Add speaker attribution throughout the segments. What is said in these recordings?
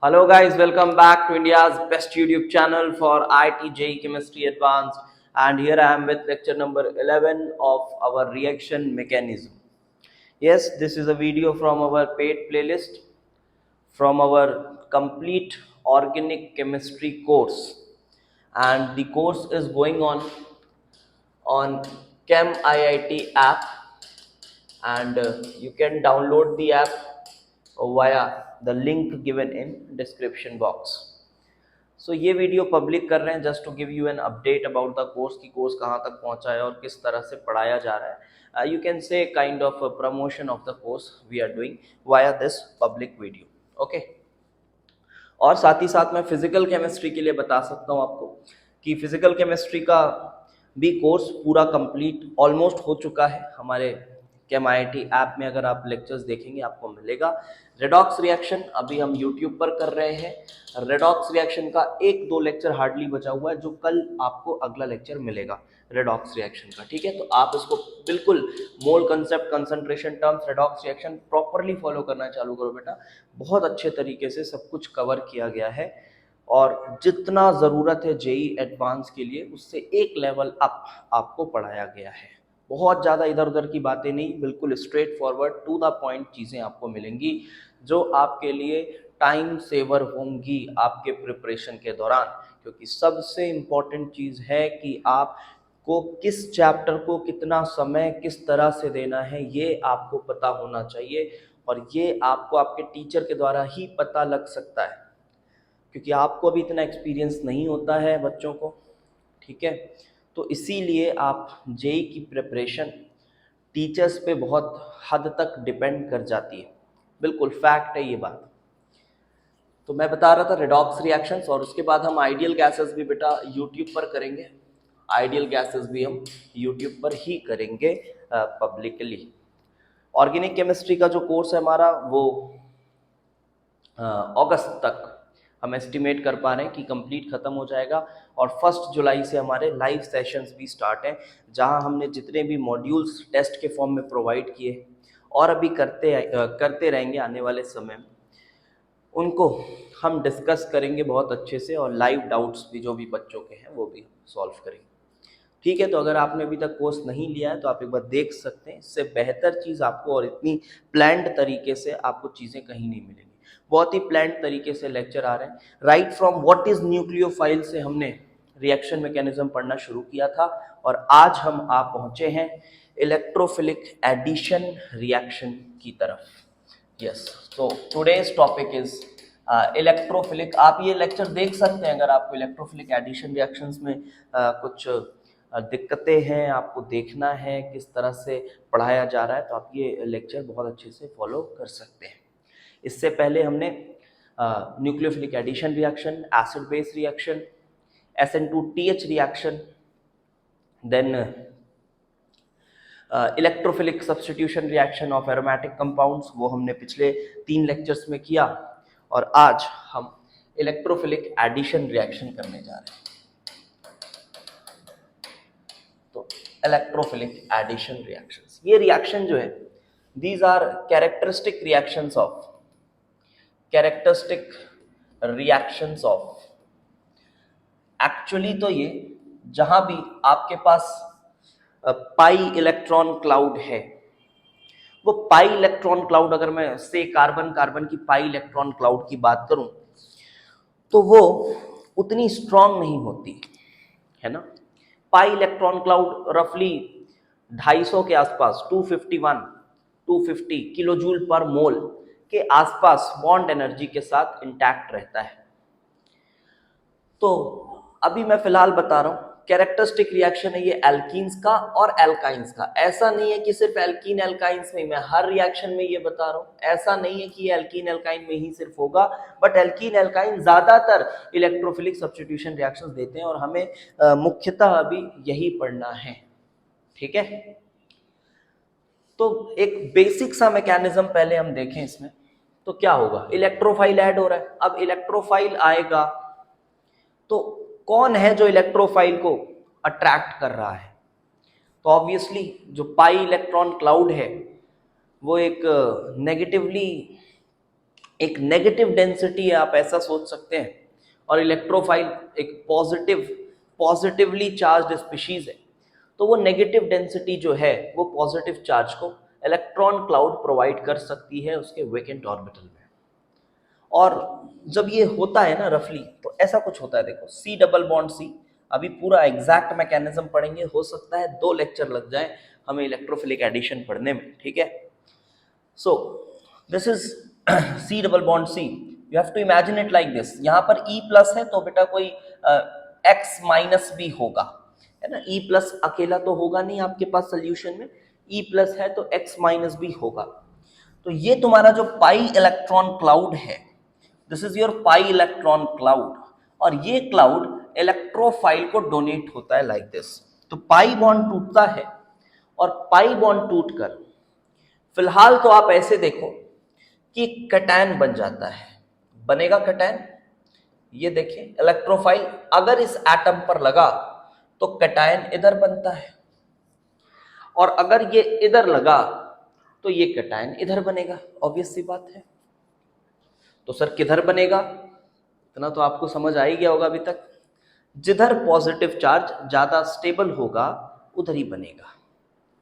Speaker 1: Hello guys, welcome back to India's best YouTube channel for IT JEE Chemistry Advanced, and here I am with lecture number 11 of our reaction mechanism. Yes, this is a video from our paid playlist from our complete organic chemistry course, and the course is going on Chem IIT app, and you can download the app via the link given in description box. सो ये video public कर रहे हैं just to give you an update about the course की course कहाँ तक पहुँचा है और किस तरह से पढ़ाया जा रहा है. You can say kind of promotion of the course we are doing via this public video. Okay, और साथ ही साथ मैं फिजिकल केमिस्ट्री के लिए बता सकता हूँ आपको कि फिजिकल केमिस्ट्री का भी कोर्स पूरा कंप्लीट ऑलमोस्ट हो चुका है. हमारे केम IIT ऐप में अगर आप लेक्चर्स देखेंगे आपको मिलेगा. रेडॉक्स रिएक्शन अभी हम यूट्यूब पर कर रहे हैं. रेडॉक्स रिएक्शन का एक दो लेक्चर हार्डली बचा हुआ है जो कल आपको अगला लेक्चर मिलेगा रेडॉक्स रिएक्शन का. ठीक है, तो आप इसको बिल्कुल मोल concept, concentration terms, redox reaction properly follow करना चालू करो बेटा. बहुत अच्छे तरीके से सब कुछ कवर किया गया है और जितना ज़रूरत है जेई एडवांस के लिए उससे एक लेवल अप आपको पढ़ाया गया है. बहुत ज़्यादा इधर उधर की बातें नहीं, बिल्कुल straight forward to the point चीज़ें आपको मिलेंगी जो आपके लिए टाइम सेवर होंगी आपके प्रिपरेशन के दौरान. क्योंकि सबसे इम्पॉर्टेंट चीज़ है कि आपको किस चैप्टर को कितना समय किस तरह से देना है ये आपको पता होना चाहिए, और ये आपको आपके टीचर के द्वारा ही पता लग सकता है क्योंकि आपको अभी इतना एक्सपीरियंस नहीं होता है बच्चों को. ठीक है, तो इसीलिए आप जेई की प्रिपरेशन टीचर्स पे बहुत हद तक डिपेंड कर जाती है. बिल्कुल फैक्ट है ये बात. तो मैं बता रहा था रेडॉक्स रिएक्शंस, और उसके बाद हम आइडियल गैसेस भी बेटा यूट्यूब पर करेंगे. आइडियल गैसेस भी हम यूट्यूब पर ही करेंगे पब्लिकली. ऑर्गेनिक केमिस्ट्री का जो कोर्स है हमारा वो अगस्त तक हम एस्टिमेट कर पा रहे हैं कि कंप्लीट ख़त्म हो जाएगा. और 1 जुलाई से हमारे लाइव सेशंस भी स्टार्ट हैं जहां हमने जितने भी मॉड्यूल्स टेस्ट के फॉर्म में प्रोवाइड किए और अभी करते रहेंगे आने वाले समय में, उनको हम डिस्कस करेंगे बहुत अच्छे से, और लाइव डाउट्स भी जो भी बच्चों के हैं वो भी सॉल्व करेंगे. ठीक है, तो अगर आपने अभी तक कोर्स नहीं लिया है तो आप एक बार देख सकते हैं. इससे बेहतर चीज़ आपको और इतनी प्लान्ड तरीके से आपको चीज़ें कहीं नहीं मिलेंगी. बहुत ही प्लान्ड तरीके से लेक्चर आ रहे हैं. Right from what is nucleophile से हमने रिएक्शन मैकेनिज्म पढ़ना शुरू किया था, और आज हम आप पहुंचे हैं इलेक्ट्रोफिलिक एडिशन रिएक्शन की तरफ. यस, तो टुडेज टॉपिक इज इलेक्ट्रोफिलिक. आप ये लेक्चर देख सकते हैं अगर आपको इलेक्ट्रोफिलिक एडिशन रिएक्शंस में कुछ दिक्कतें हैं, आपको देखना है किस तरह से पढ़ाया जा रहा है, तो आप ये लेक्चर बहुत अच्छे से फॉलो कर सकते हैं. इससे पहले हमने nucleophilic addition reaction, acid base reaction, SN2TH reaction, then electrophilic substitution reaction of aromatic compounds, वो हमने पिछले 3 लेक्चर्स में किया. और आज हम इलेक्ट्रोफिलिक एडिशन रिएक्शन करने जा रहे हैं. तो इलेक्ट्रोफिलिक एडिशन रिएक्शंस, ये रिएक्शन जो है these are characteristic reactions of actually तो ये जहां भी आपके पास पाई इलेक्ट्रॉन क्लाउड है, वो पाई इलेक्ट्रॉन क्लाउड, अगर मैं से कार्बन कार्बन की पाई इलेक्ट्रॉन क्लाउड की बात करूं तो वो उतनी स्ट्रांग नहीं होती है ना. पाई इलेक्ट्रॉन क्लाउड रफली 250 के आसपास 250 किलोजूल पर मोल के आसपास बॉन्ड एनर्जी के साथ इंटैक्ट रहता है. तो अभी मैं फिलहाल बता रहा हूं कैरेक्टरिस्टिक रिएक्शन है ये एल्कीन्स का और एल्काइंस का. ऐसा नहीं है कि सिर्फ एल्कीन एल्काइंस में, मैं हर रिएक्शन में ये बता रहा हूं. ऐसा नहीं है कि ये एल्कीन एल्काइन में ही सिर्फ होगा, बट एल्कीन एल्काइन ज्यादातर इलेक्ट्रोफिलिक सब्स्टिट्यूशन रिएक्शंस देते हैं और हमें मुख्यतः अभी यही पढ़ना है. ठीक है, तो एक बेसिक सा मैकेनिज्म पहले हम देखें इसमें. तो क्या होगा, इलेक्ट्रोफाइल ऐड हो रहा है. अब इलेक्ट्रोफाइल आएगा तो कौन है जो इलेक्ट्रोफाइल को अट्रैक्ट कर रहा है, तो ऑब्वियसली जो पाई इलेक्ट्रॉन क्लाउड है वो एक नेगेटिवली एक नेगेटिव डेंसिटी है, आप ऐसा सोच सकते हैं, और इलेक्ट्रोफाइल एक पॉजिटिवली चार्ज्ड स्पीशीज है, तो वो नेगेटिव डेंसिटी जो है वो पॉजिटिव चार्ज को इलेक्ट्रॉन क्लाउड प्रोवाइड कर सकती है उसके वेकेंट ऑर्बिटल में। और जब ये होता है ना रफली, तो ऐसा कुछ होता है, देखो सी डबल बॉन्ड सी, अभी पूरा एग्जैक्ट मैकेनिज्म पढ़ेंगे, हो सकता है 2 लेक्चर लग जाए हमें इलेक्ट्रोफिलिक एडिशन पढ़ने में, ठीक है। So this is C double bond C, you have to imagine it like this, यहाँ पर E प्लस है तो बेटा कोई X माइनस भी होगा, है ना। E प्लस अकेला तो होगा नहीं आपके पास सोल्यूशन में, E प्लस है तो X माइनस भी होगा। तो ये तुम्हारा जो पाई इलेक्ट्रॉन क्लाउड है, this is your pi electron cloud, और ये क्लाउड इलेक्ट्रोफाइल को डोनेट होता है लाइक दिस। तो पाई बॉन्ड टूटता है, और पाई बॉन्ड टूटकर फिलहाल तो आप ऐसे देखो कि कैटायन बन जाता है, बनेगा कैटायन। ये देखिए इलेक्ट्रोफाइल अगर इस एटम पर लगा तो कैटायन इधर बनता है, और अगर ये इधर लगा तो ये कैटायन इधर बनेगा, ऑब्वियस सी बात है। तो सर किधर बनेगा, इतना तो आपको समझ आ ही गया होगा अभी तक, जिधर पॉजिटिव चार्ज ज्यादा स्टेबल होगा उधर ही बनेगा,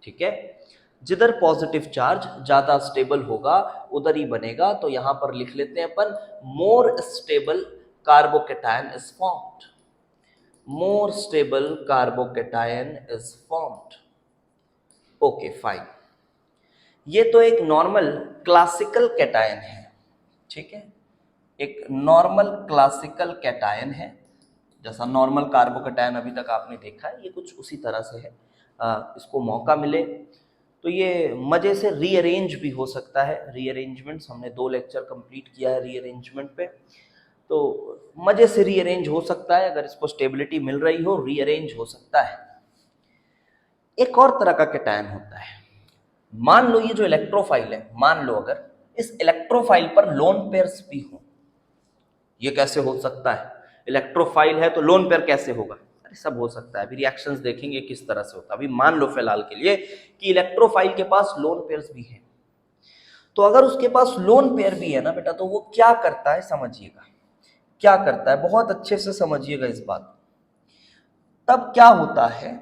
Speaker 1: ठीक है। जिधर पॉजिटिव चार्ज ज्यादा स्टेबल होगा उधर ही बनेगा। तो यहां पर लिख लेते हैं अपन, more stable carbocation is formed, more stable carbocation is formed. Okay fine, ये तो एक नॉर्मल क्लासिकल कैटायन है, ठीक है, एक नॉर्मल क्लासिकल कैटायन है, जैसा नॉर्मल कार्बोकेटायन अभी तक आपने देखा है, ये कुछ उसी तरह से है। इसको मौका मिले तो ये मजे से रीअरेंज भी हो सकता है, रीअरेंजमेंट्स हमने 2 लेक्चर कंप्लीट किया है रीअरेंजमेंट पे, तो मजे से रीअरेंज हो सकता है, अगर इसको स्टेबिलिटी मिल रही हो रीअरेंज हो सकता है। एक और तरह का कैटायन होता है, मान लो ये जो इलेक्ट्रोफाइल है, मान लो अगर इस इलेक्ट्रोफाइल पर लोन पेयर्स भी हो, ये कैसे हो सकता है, इलेक्ट्रोफाइल है तो लोन पेयर कैसे होगा, अरे सब हो सकता है, अभी रिएक्शंस देखेंगे किस तरह से होता है। अभी मान लो फिलहाल के लिए कि इलेक्ट्रोफाइल के पास लोन पेयर्स भी है, तो अगर उसके पास लोन पेयर भी है ना बेटा, तो वो क्या करता है समझिएगा, क्या करता है, बहुत अच्छे से समझिएगा इस बात। तब क्या होता है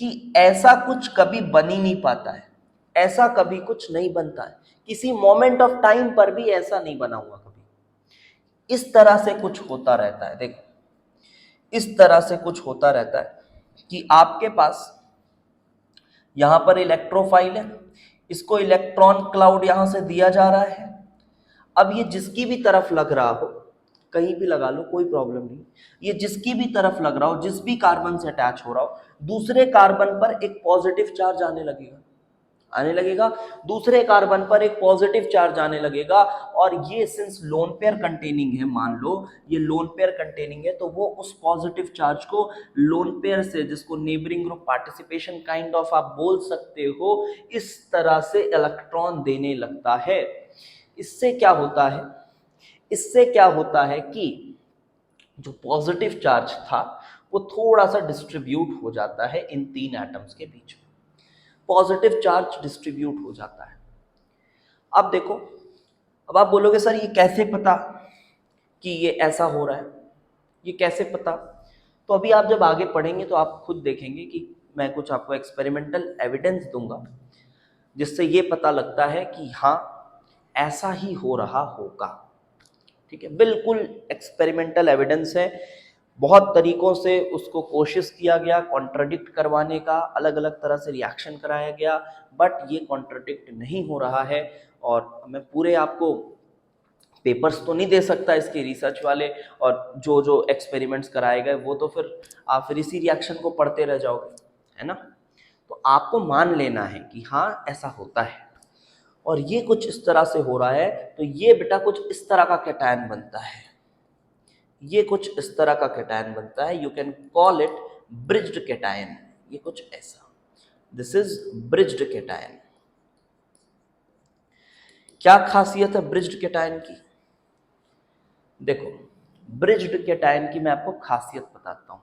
Speaker 1: कि ऐसा कुछ कभी बन ही नहीं पाता है, ऐसा कभी कुछ नहीं बनता है, किसी मोमेंट ऑफ टाइम पर भी ऐसा नहीं बना हुआ कभी। इस तरह से कुछ होता रहता है, देखो इस तरह से कुछ होता रहता है कि आपके पास यहां पर इलेक्ट्रोफाइल है, इसको इलेक्ट्रॉन क्लाउड यहां से दिया जा रहा है। अब ये जिसकी भी तरफ लग रहा हो, कहीं भी लगा लो कोई प्रॉब्लम नहीं, ये जिसकी भी तरफ लग रहा हो, जिस भी कार्बन से अटैच हो रहा हो, दूसरे कार्बन पर एक पॉजिटिव चार्ज आने लगेगा, दूसरे कार्बन पर एक पॉजिटिव चार्ज आने लगेगा। और ये सिंस लोन पेयर कंटेनिंग है, मान लो ये लोन पेयर कंटेनिंग है, तो वो उस पॉजिटिव चार्ज को लोन पेयर से, जिसको neighbouring group participation kind of आप बोल सकते हो, इस तरह से इलेक्ट्रॉन देने लगता है। इससे क्या होता है, इससे क्या होता है कि जो पॉजिटिव चार्ज था वो थोड़ा सा डिस्ट्रीब्यूट हो जाता है इन 3 एटम्स के बीच में, पॉजिटिव चार्ज डिस्ट्रीब्यूट हो जाता है। अब देखो, अब आप बोलोगे सर ये कैसे पता कि ये ऐसा हो रहा है, ये कैसे पता, तो अभी आप जब आगे पढ़ेंगे तो आप खुद देखेंगे कि मैं कुछ आपको एक्सपेरिमेंटल एविडेंस दूंगा जिससे ये पता लगता है कि हाँ ऐसा ही हो रहा होगा, ठीक है। बिल्कुल एक्सपेरिमेंटल एविडेंस है, बहुत तरीकों से उसको कोशिश किया गया कॉन्ट्रडिक्ट करवाने का, अलग अलग तरह से रिएक्शन कराया गया, बट ये कॉन्ट्रडिक्ट नहीं हो रहा है। और मैं पूरे आपको पेपर्स तो नहीं दे सकता इसके रिसर्च वाले, और जो जो एक्सपेरिमेंट्स कराए गए वो तो फिर इसी रिएक्शन को पढ़ते रह जाओगे, है ना। तो आपको मान लेना है कि हाँ ऐसा होता है, और ये कुछ इस तरह से हो रहा है, तो ये बेटा कुछ इस तरह का कैटायन बनता है, ये कुछ इस तरह का कैटायन बनता है, you can call it bridged cation, ये कुछ ऐसा, दिस इज ब्रिज्ड कैटायन। क्या खासियत है ब्रिज्ड कैटायन की, देखो ब्रिज्ड कैटायन की मैं आपको खासियत बताता हूं।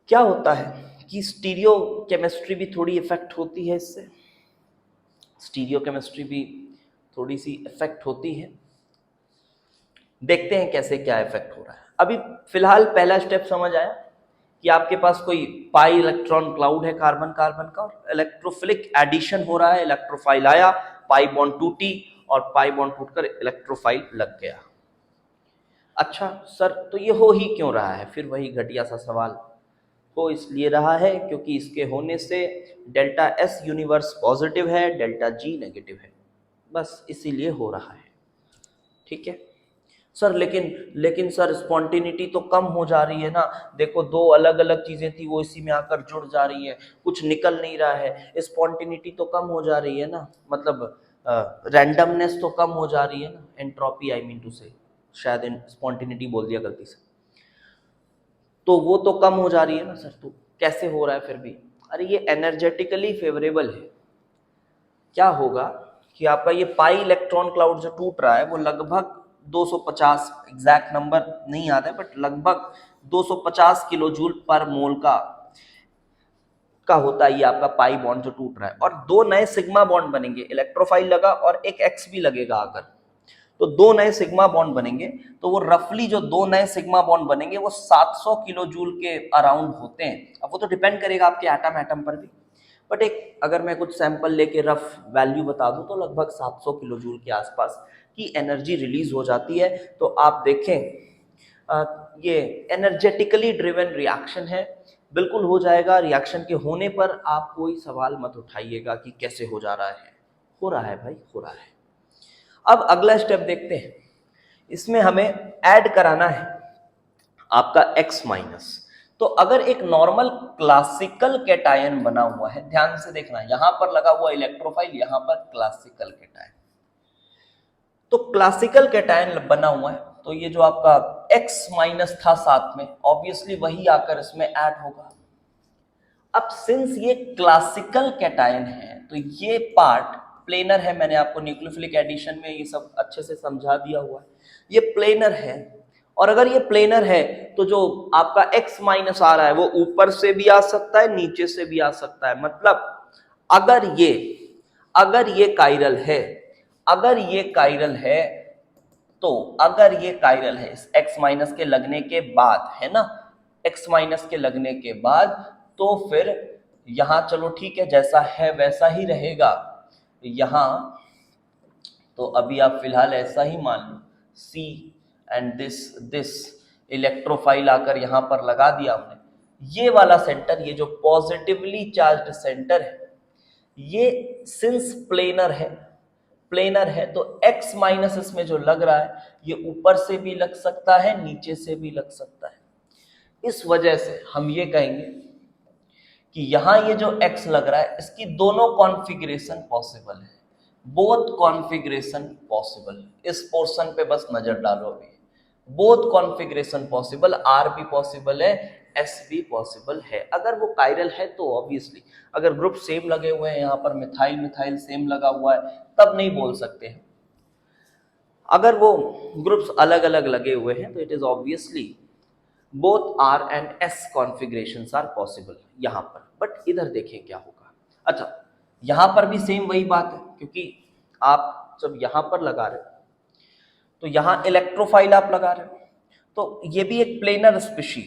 Speaker 1: क्या होता है कि स्टीरियो केमिस्ट्री भी थोड़ी इफेक्ट होती है इससे, स्टीरियो केमिस्ट्री भी थोड़ी सी इफेक्ट होती है। देखते हैं कैसे क्या इफेक्ट हो रहा है। अभी फिलहाल पहला स्टेप समझ आया कि आपके पास कोई पाई इलेक्ट्रॉन क्लाउड है कार्बन कार्बन का, और इलेक्ट्रोफिलिक एडिशन हो रहा है, इलेक्ट्रोफाइल आया, पाई बॉन्ड टूटी और पाई बॉन्ड टूटकर इलेक्ट्रोफाइल लग गया। अच्छा सर, तो ये हो ही क्यों रहा है? फिर वही घटिया सा सवाल। हो इसलिए रहा है क्योंकि इसके होने से डेल्टा एस यूनिवर्स पॉजिटिव है, डेल्टा जी नेगेटिव है, बस इसीलिए हो रहा है। ठीक है सर, लेकिन सर स्पॉन्टिनिटी तो कम हो जा रही है ना। देखो, दो अलग अलग चीजें थी, वो इसी में आकर जुड़ जा रही है, कुछ निकल नहीं रहा है, स्पॉन्टिनिटी तो कम हो जा रही है ना, मतलब रैंडमनेस तो कम हो जा रही है ना, एंट्रोपी आई मीन टू से, शायद स्पॉन्टिनिटी बोल दिया गलती से, तो वो तो कम हो जा रही है ना सर। तो कैसे हो रहा है फिर भी? अरे ये एनर्जेटिकली फेवरेबल है। क्या होगा कि आपका ये पाई इलेक्ट्रॉन क्लाउड जो टूट रहा है वो लगभग 250, एग्जैक्ट नंबर नहीं आता है, बट लगभग 250 किलो जूल पर मोल का होता है ये आपका पाई बॉन्ड जो टूट रहा है। और दो नए सिग्मा बॉन्ड बनेंगे, इलेक्ट्रोफाइल लगा और एक एक्स भी लगेगा आकर, तो दो नए सिग्मा बॉन्ड बनेंगे। तो वो रफली जो दो नए सिग्मा बॉन्ड बनेंगे वो 700 किलो जूल के अराउंड होते हैं। अब वो तो डिपेंड करेगा आपके एटम एटम पर भी, बट एक अगर मैं कुछ सैंपल लेके रफ वैल्यू बता दूं तो लगभग 700 किलो जूल के आसपास की एनर्जी रिलीज हो जाती है। तो आप देखें, ये एनर्जेटिकली ड्रिवन रिएक्शन है, बिल्कुल हो जाएगा। रिएक्शन के होने पर आप कोई सवाल मत उठाइएगा कि कैसे हो जा रहा है। हो रहा है भाई, हो रहा है। अब अगला स्टेप देखते हैं। इसमें हमें ऐड कराना है आपका X माइनस। तो अगर एक नॉर्मल क्लासिकल कैटायन बना हुआ है, ध्यान से देखना, यहां पर लगा हुआ इलेक्ट्रोफाइल, यहां पर क्लासिकल कैटायन, तो क्लासिकल कैटायन बना हुआ है, तो ये जो आपका X माइनस था साथ में, ऑब्वियसली वही आकर इसमें ऐड होगा। अब सिंस ये क्लासिकल कैटायन है तो ये पार्ट प्लेनर है, मैंने आपको न्यूक्लियोफिलिक एडिशन में ये सब अच्छे से समझा दिया हुआ है, ये प्लेनर है। और अगर ये प्लेनर है तो जो आपका X माइनस आ रहा है वो ऊपर से भी आ सकता है, नीचे से भी आ सकता है। मतलब अगर ये कायरल है, अगर ये कायरल है, तो अगर ये कायरल है इस X माइनस के लगने के बाद, है ना, X माइनस के लगने के बाद, तो फिर यहां चलो ठीक है, जैसा है वैसा ही रहेगा यहां। तो अभी आप फिलहाल ऐसा ही मान लो, C एंड दिस इलेक्ट्रोफाइल आकर यहां पर लगा दिया हमने। ये वाला सेंटर, ये जो पॉजिटिवली चार्ज्ड सेंटर है, ये सिंस प्लेनर है तो X माइनस इसमें जो लग रहा है ये ऊपर से भी लग सकता है, नीचे से भी लग सकता है। इस वजह से हम ये कहेंगे कि यहां ये जो X लग रहा है इसकी दोनों कॉन्फ़िगरेशन पॉसिबल है, बोथ कॉन्फ़िगरेशन पॉसिबल। इस पोर्शन पे बस नजर डालो अभी, बोथ कॉन्फ़िगरेशन पॉसिबल, R भी पॉसिबल है, S भी पॉसिबल है। अगर वो कायरल है तो ऑब्वियसली, अगर ग्रुप सेम लगे हुए हैं, यहाँ पर मिथाइल मिथाइल सेम लगा हुआ है, तब नहीं बोल सकते हैं। अगर वो ग्रुप्स अलग अलग लगे हुए हैं तो it is obviously both R and S configurations are possible यहाँ पर। बट इधर देखें क्या होगा। अच्छा, यहाँ पर भी सेम वही बात है, क्योंकि आप जब यहाँ पर लगा रहे हो तो यहाँ इलेक्ट्रोफाइल आप लगा रहे हो, तो ये भी एक प्लेनर स्पीशी,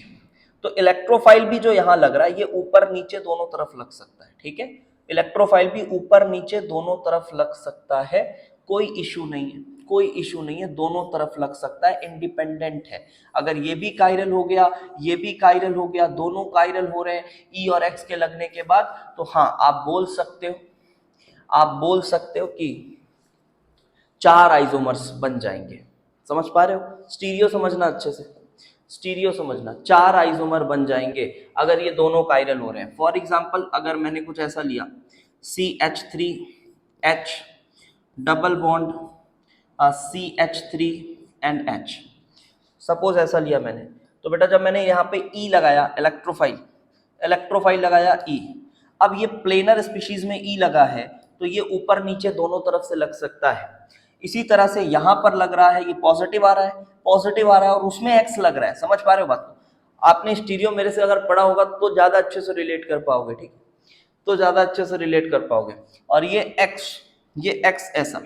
Speaker 1: तो इलेक्ट्रोफाइल भी जो यहाँ लग रहा है ये ऊपर नीचे दोनों तरफ लग सकता है। ठीक है, इलेक्ट्रोफाइल भी ऊपर नीचे दोनों तरफ लग सकता है, कोई इशू नहीं है, कोई इशू नहीं है, दोनों तरफ लग सकता है, इंडिपेंडेंट है। अगर ये भी कायरल हो गया, ये भी कायरल हो गया, दोनों कायरल हो रहे हैं E और X के लगने के बाद, तो हाँ आप बोल सकते हो कि 4 आइसोमर्स बन जाएंगे। समझ पा रहे हो? स्टीरियो समझना अच्छे से, स्टीरियो समझना, 4 आइसोमर बन जाएंगे अगर ये दोनों कायरल हो रहे हैं। फॉर एग्जाम्पल अगर मैंने कुछ ऐसा लिया, CH3H double bond CH3 and H, suppose ऐसा लिया मैंने, तो बेटा जब मैंने यहाँ पे E लगाया, इलेक्ट्रोफाइल लगाया E, अब ये प्लेनर स्पीशीज में E लगा है तो ये ऊपर नीचे दोनों तरफ से लग सकता है। इसी तरह से यहाँ पर लग रहा है, ये पॉजिटिव आ रहा है और उसमें X लग रहा है। समझ पा रहे हो बात को? आपने स्टीरियो मेरे से अगर पढ़ा होगा तो ज्यादा अच्छे से रिलेट कर पाओगे, ठीक है, तो ज्यादा अच्छे से रिलेट कर पाओगे। और ये X ऐसा,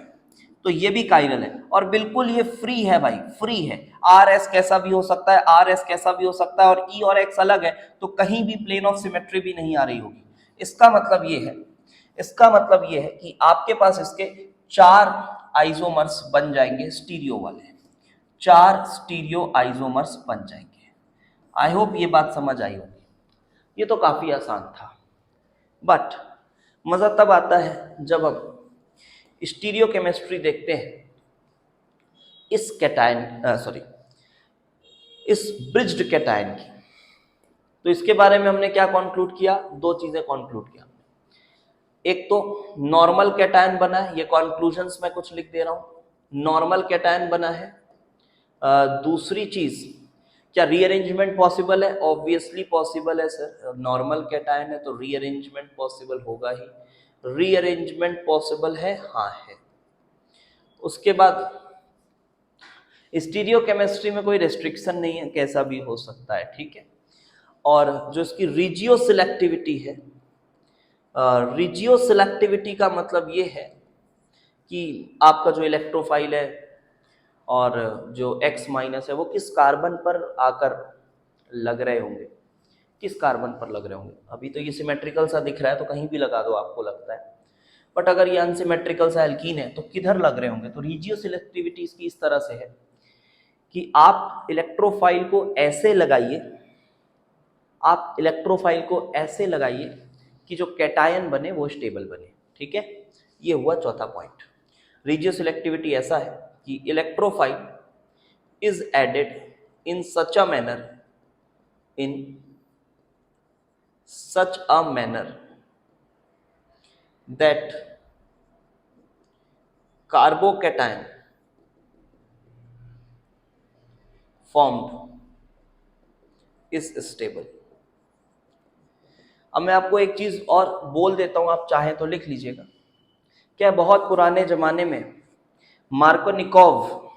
Speaker 1: तो ये भी कायरल है और बिल्कुल ये फ्री है भाई, फ्री है। आर एस कैसा भी हो सकता है, आर एस कैसा भी हो सकता है, और ई और एक्स अलग है तो कहीं भी प्लेन ऑफ सिमेट्री भी नहीं आ रही होगी। इसका मतलब ये है, इसका मतलब ये है कि आपके पास इसके 4 आइसोमर्स बन जाएंगे स्टीरियो वाले, 4 स्टीरियो आइसोमर्स बन जाएंगे। आई होप ये बात समझ आई होगी। ये तो काफी आसान था, बट मजा तब आता है जब हम स्टीरियो केमिस्ट्री देखते हैं इस कैटायन इस ब्रिज्ड कैटायन की। तो इसके बारे में हमने क्या कंक्लूड किया, 2 चीजें कंक्लूड किया। एक तो नॉर्मल कैटायन बना है, ये कंक्लूजन्स मैं कुछ लिख दे रहा हूं, नॉर्मल कैटायन बना है। दूसरी चीज, क्या रीअरेंजमेंट पॉसिबल है? ऑब्वियसली पॉसिबल है सर, नॉर्मल कैटायन है तो रीअरेंजमेंट पॉसिबल होगा ही। रीअरेंजमेंट पॉसिबल है, हाँ है। उसके बाद स्टीरियो केमिस्ट्री में कोई रेस्ट्रिक्शन नहीं है, कैसा भी हो सकता है, ठीक है। और जो इसकी रिजियो सिलेक्टिविटी है, रिजियो सिलेक्टिविटी का मतलब ये है कि आपका जो इलेक्ट्रोफाइल है और जो X माइनस है वो किस कार्बन पर आकर लग रहे होंगे, किस कार्बन पर लग रहे होंगे। अभी तो ये सिमेट्रिकल सा दिख रहा है तो कहीं भी लगा दो आपको लगता है, बट अगर ये अनसिमेट्रिकल सा एल्कीन है तो किधर लग रहे होंगे। तो रिजियो सिलेक्टिविटी इसकी इस तरह से है कि आप इलेक्ट्रोफाइल को ऐसे लगाइए, आप इलेक्ट्रोफाइल को ऐसे लगाइए कि जो कैटायन बने वो स्टेबल बने, ठीक है। ये हुआ चौथा पॉइंट। रिजियो सिलेक्टिविटी ऐसा है कि electrophile is added in such a manner, in such a manner that carbocation formed is stable। अब मैं आपको एक चीज और बोल देता हूं, आप चाहें तो लिख लीजिएगा। क्या बहुत पुराने जमाने में मार्कोनिकोव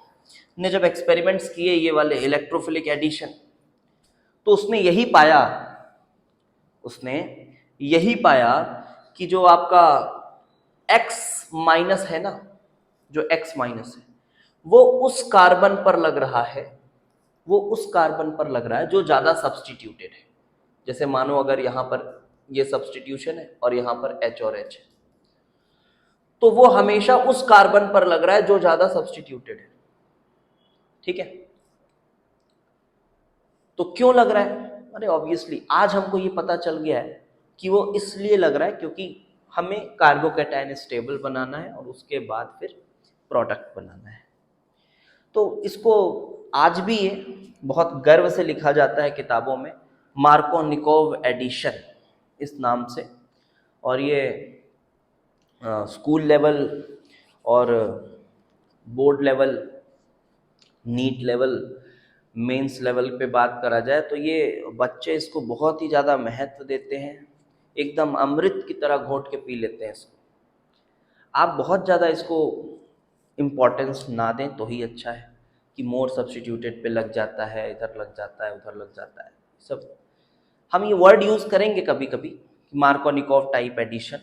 Speaker 1: ने जब एक्सपेरिमेंट्स किए ये वाले इलेक्ट्रोफिलिक एडिशन, तो उसने यही पाया, उसने यही पाया कि जो आपका X माइनस है ना, जो X माइनस है वो उस कार्बन पर लग रहा है, वो उस कार्बन पर लग रहा है जो ज्यादा सब्स्टिट्यूटेड है। जैसे मानो अगर यहां पर ये सब्स्टिट्यूशन है और यहां पर H और H है, तो वो हमेशा उस कार्बन पर लग रहा है जो ज्यादा सब्स्टिट्यूटेड है, ठीक है। तो क्यों लग रहा है? अरे ऑब्वियसली आज हमको ये पता चल गया है कि वो इसलिए लग रहा है क्योंकि हमें कार्बोकैटायन स्टेबल बनाना है और उसके बाद फिर प्रोडक्ट बनाना है। तो इसको आज भी ये बहुत गर्व से लिखा जाता है किताबों में, मार्कोनिकोव एडिशन इस नाम से। और ये स्कूल लेवल और board level, NEET level, mains level पे बात करा जाए तो ये बच्चे इसको बहुत ही ज़्यादा महत्व देते हैं, एकदम अमृत की तरह घोट के पी लेते हैं इसको। आप बहुत ज़्यादा इसको इम्पोर्टेंस ना दें तो ही अच्छा है कि मोर सब्स्टिट्यूटेड पे लग जाता है, इधर लग जाता है, उधर लग जाता है, सब हम ये वर्ड यूज़ करेंगे कभी कभी, मार्कोनिकोव टाइप एडिशन,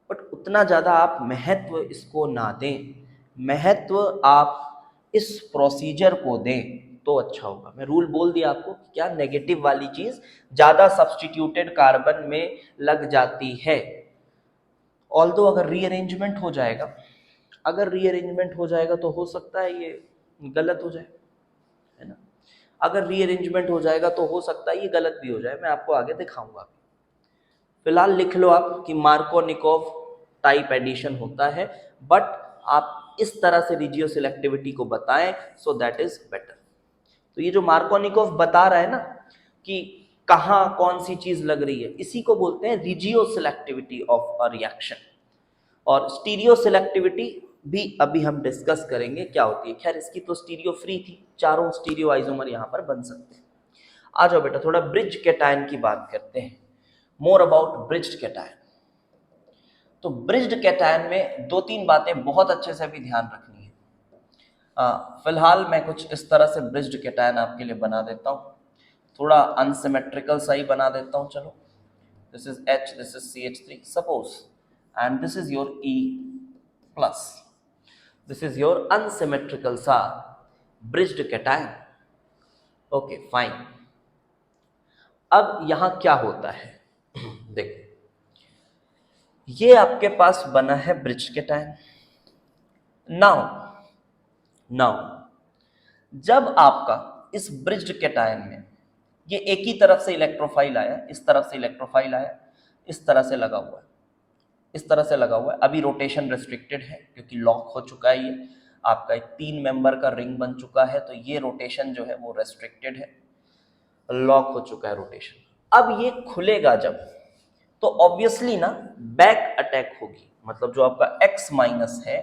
Speaker 1: बट उतना ज़्यादा आप महत्व इसको ना दें। महत्व आप इस प्रोसीजर को दें तो अच्छा होगा। मैं रूल बोल दिया आपको, क्या नेगेटिव वाली चीज़ ज़्यादा सब्स्टिट्यूटेड कार्बन में लग जाती है। ऑल्दो अगर रीअरेंजमेंट हो जाएगा, अगर रीअरेंजमेंट हो जाएगा तो हो सकता है ये गलत हो जाए, है ना। अगर रीअरेंजमेंट हो जाएगा तो हो सकता है ये गलत भी हो जाए, मैं आपको आगे दिखाऊंगा। फिलहाल लिख लो आप कि मार्कोनिकोव टाइप एडिशन होता है, बट आप इस तरह से रिजियो सिलेक्टिविटी को बताएं सो दैट इज बेटर। तो ये जो मार्कोनिकोव बता रहा है ना कि कहाँ कौन सी चीज लग रही है, इसी को बोलते हैं regio selectivity of a reaction. और स्टीरियो सिलेक्टिविटी भी अभी हम डिस्कस करेंगे क्या होती है। खैर इसकी तो स्टीरियो फ्री थी, चारों स्टीरियो आइसोमर यहाँ पर बन सकते हैं। आ जाओ बेटा, थोड़ा ब्रिज कैटायन की बात करते हैं, मोर अबाउट ब्रिज्ड कैटायन। तो ब्रिज्ड कैटायन में 2-3 बातें बहुत अच्छे से भी ध्यान रखनी है। फिलहाल मैं कुछ इस तरह से ब्रिज्ड कैटायन आपके लिए बना देता हूँ, थोड़ा अनसिमेट्रिकल सा ही बना देता हूँ। चलो, this is H, this is CH3 suppose, and this is your E+. This is your unsymmetrical सा ब्रिज्ड कैटायन। Okay fine. अब यहां क्या होता है देखो, ये आपके पास बना है ब्रिज्ड कैटायन। नाउ जब आपका इस ब्रिज्ड कैटायन में ये एक ही तरफ से इलेक्ट्रोफाइल आया, इस तरफ से इलेक्ट्रोफाइल आया, इस तरह से लगा हुआ है, इस तरह से लगा हुआ है। अभी रोटेशन रेस्ट्रिक्टेड है क्योंकि लॉक हो चुका है, ये आपका एक 3 मेंबर का रिंग बन चुका है, तो ये रोटेशन जो है वो रेस्ट्रिक्टेड है, लॉक हो चुका है रोटेशन। अब ये खुलेगा जब, तो ऑब्वियसली ना बैक अटैक होगी, मतलब जो आपका एक्स माइनस है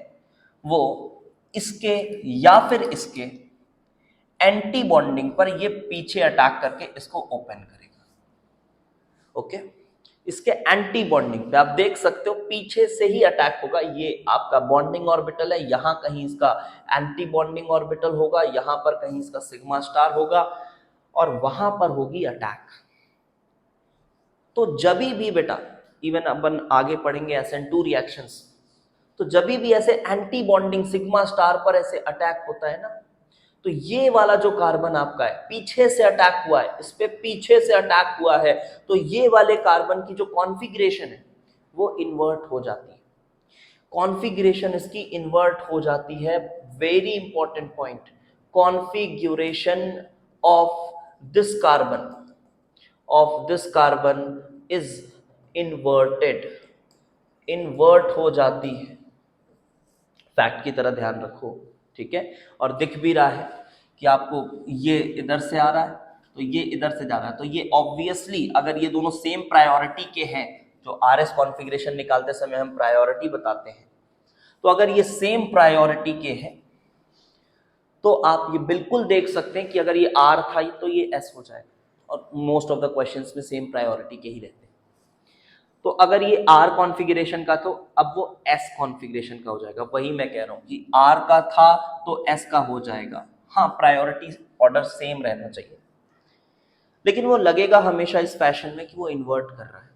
Speaker 1: वो इसके या फिर इसके एंटी बॉन्डिंग पर ये पीछे अटैक करके इसको ओपन करेगा। ओके, इसके एंटी बॉन्डिंग पे आप देख सकते हो पीछे से ही अटैक होगा। ये आपका बॉन्डिंग ऑर्बिटल है, यहां कहीं इसका एंटी बॉन्डिंग ऑर्बिटल होगा, यहां पर कहीं इसका सिग्मा स्टार होगा और वहां पर होगी अटैक। तो जब भी बेटा, इवन अपन आगे पढ़ेंगे SN2 रिएक्शंस, तो जब भी ऐसे एंटी बॉन्डिंग सिग्मा स्टार पर ऐसे अटैक होता है ना, तो ये वाला जो कार्बन आपका है पीछे से अटैक हुआ है, इस पे पीछे से अटैक हुआ है, तो ये वाले कार्बन की जो कॉन्फ़िगरेशन है वो इन्वर्ट हो जाती है। कॉन्फ़िगरेशन इसकी इन्वर्ट हो जाती है। Very important point, configuration of this carbon is inverted, invert हो जाती है। फैक्ट की तरह ध्यान रखो, ठीक है। और दिख भी रहा है कि आपको ये इधर से आ रहा है तो ये इधर से जा रहा है, तो ये ऑब्वियसली अगर ये दोनों सेम प्रायोरिटी के हैं, जो RS कॉन्फ़िगरेशन निकालते समय हम प्रायोरिटी बताते हैं, तो अगर ये सेम प्रायोरिटी के हैं तो आप ये बिल्कुल देख सकते हैं कि अगर ये R था तो ये S हो जाएगा, और मोस्ट ऑफ द क्वेश्चंस में सेम प्रायोरिटी के ही रहते हैं। तो अगर ये R कॉन्फ़िगरेशन का तो अब वो S कॉन्फ़िगरेशन का हो जाएगा। वही मैं कह रहा हूं कि R का था तो S का हो जाएगा। हाँ, प्रायोरिटी ऑर्डर सेम रहना चाहिए, लेकिन वो लगेगा हमेशा इस फैशन में कि वो इन्वर्ट कर रहा है,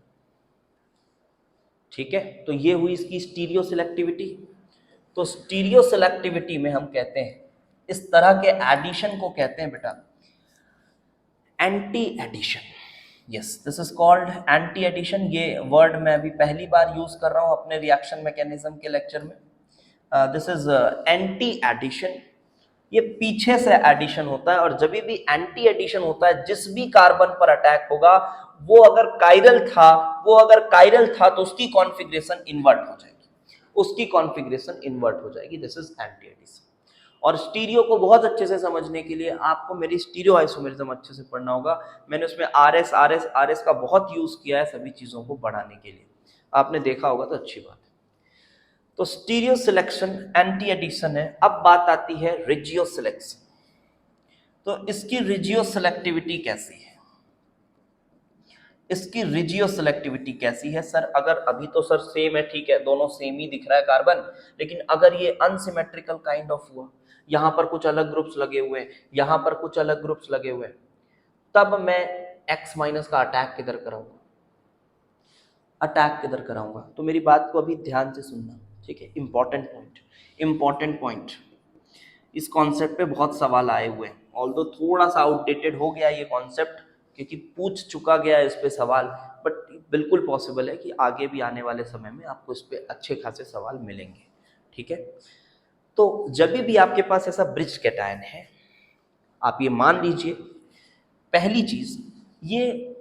Speaker 1: ठीक है। तो ये हुई इसकी स्टीरियो सिलेक्टिविटी। तो स्टीरियो सिलेक्टिविटी में हम कहते हैं इस तरह के एडिशन को कहते हैं बेटा anti addition. Yes, this is called anti addition. ये वर्ड मैं अभी पहली बार यूज कर रहा हूं अपने रिएक्शन मैकेनिज्म के लेक्चर में। This is anti addition. ये पीछे से एडिशन होता है, और जब भी एंटी एडिशन होता है, जिस भी कार्बन पर अटैक होगा वो अगर कायरल था तो उसकी कॉन्फ़िगरेशन इन्वर्ट हो जाएगी, दिस इज एंटी एडिशन। और स्टीरियो को बहुत अच्छे से समझने के लिए आपको मेरी स्टीरियो आइसोमेरिज्म अच्छे से पढ़ना होगा। मैंने उसमें RS का बहुत यूज किया है सभी चीजों को बढ़ाने के लिए, आपने देखा होगा तो अच्छी बात है। तो स्टीरियो सिलेक्शन एंटी एडिशन है। अब बात आती है रिजियो सिलेक्शन। तो इसकी रिजियो सिलेक्टिविटी कैसी है? सर अगर अभी तो सर सेम है, ठीक है, दोनों सेम ही दिख रहा है कार्बन, लेकिन अगर ये अनसिमेट्रिकल काइंड ऑफ हुआ, यहां पर कुछ अलग ग्रुप्स लगे हुए, यहां पर कुछ अलग ग्रुप्स लगे हुए, तब मैं X माइनस का अटैक किधर कराऊंगा? तो मेरी बात को अभी ध्यान से सुनना, ठीक है। इंपॉर्टेंट पॉइंट, इस कॉन्सेप्ट पे बहुत सवाल आए हुए हैं, ऑल्दो थोड़ा सा आउटडेटेड हो गया ये कॉन्सेप्ट क्योंकि पूछ चुका गया है इस पे सवाल, बट बिल्कुल पॉसिबल है कि आगे भी आने वाले समय में आपको इस पे अच्छे खासे सवाल मिलेंगे, ठीक है। तो जब भी आपके पास ऐसा ब्रिज कैटायन है, आप ये मान लीजिए पहली चीज, ये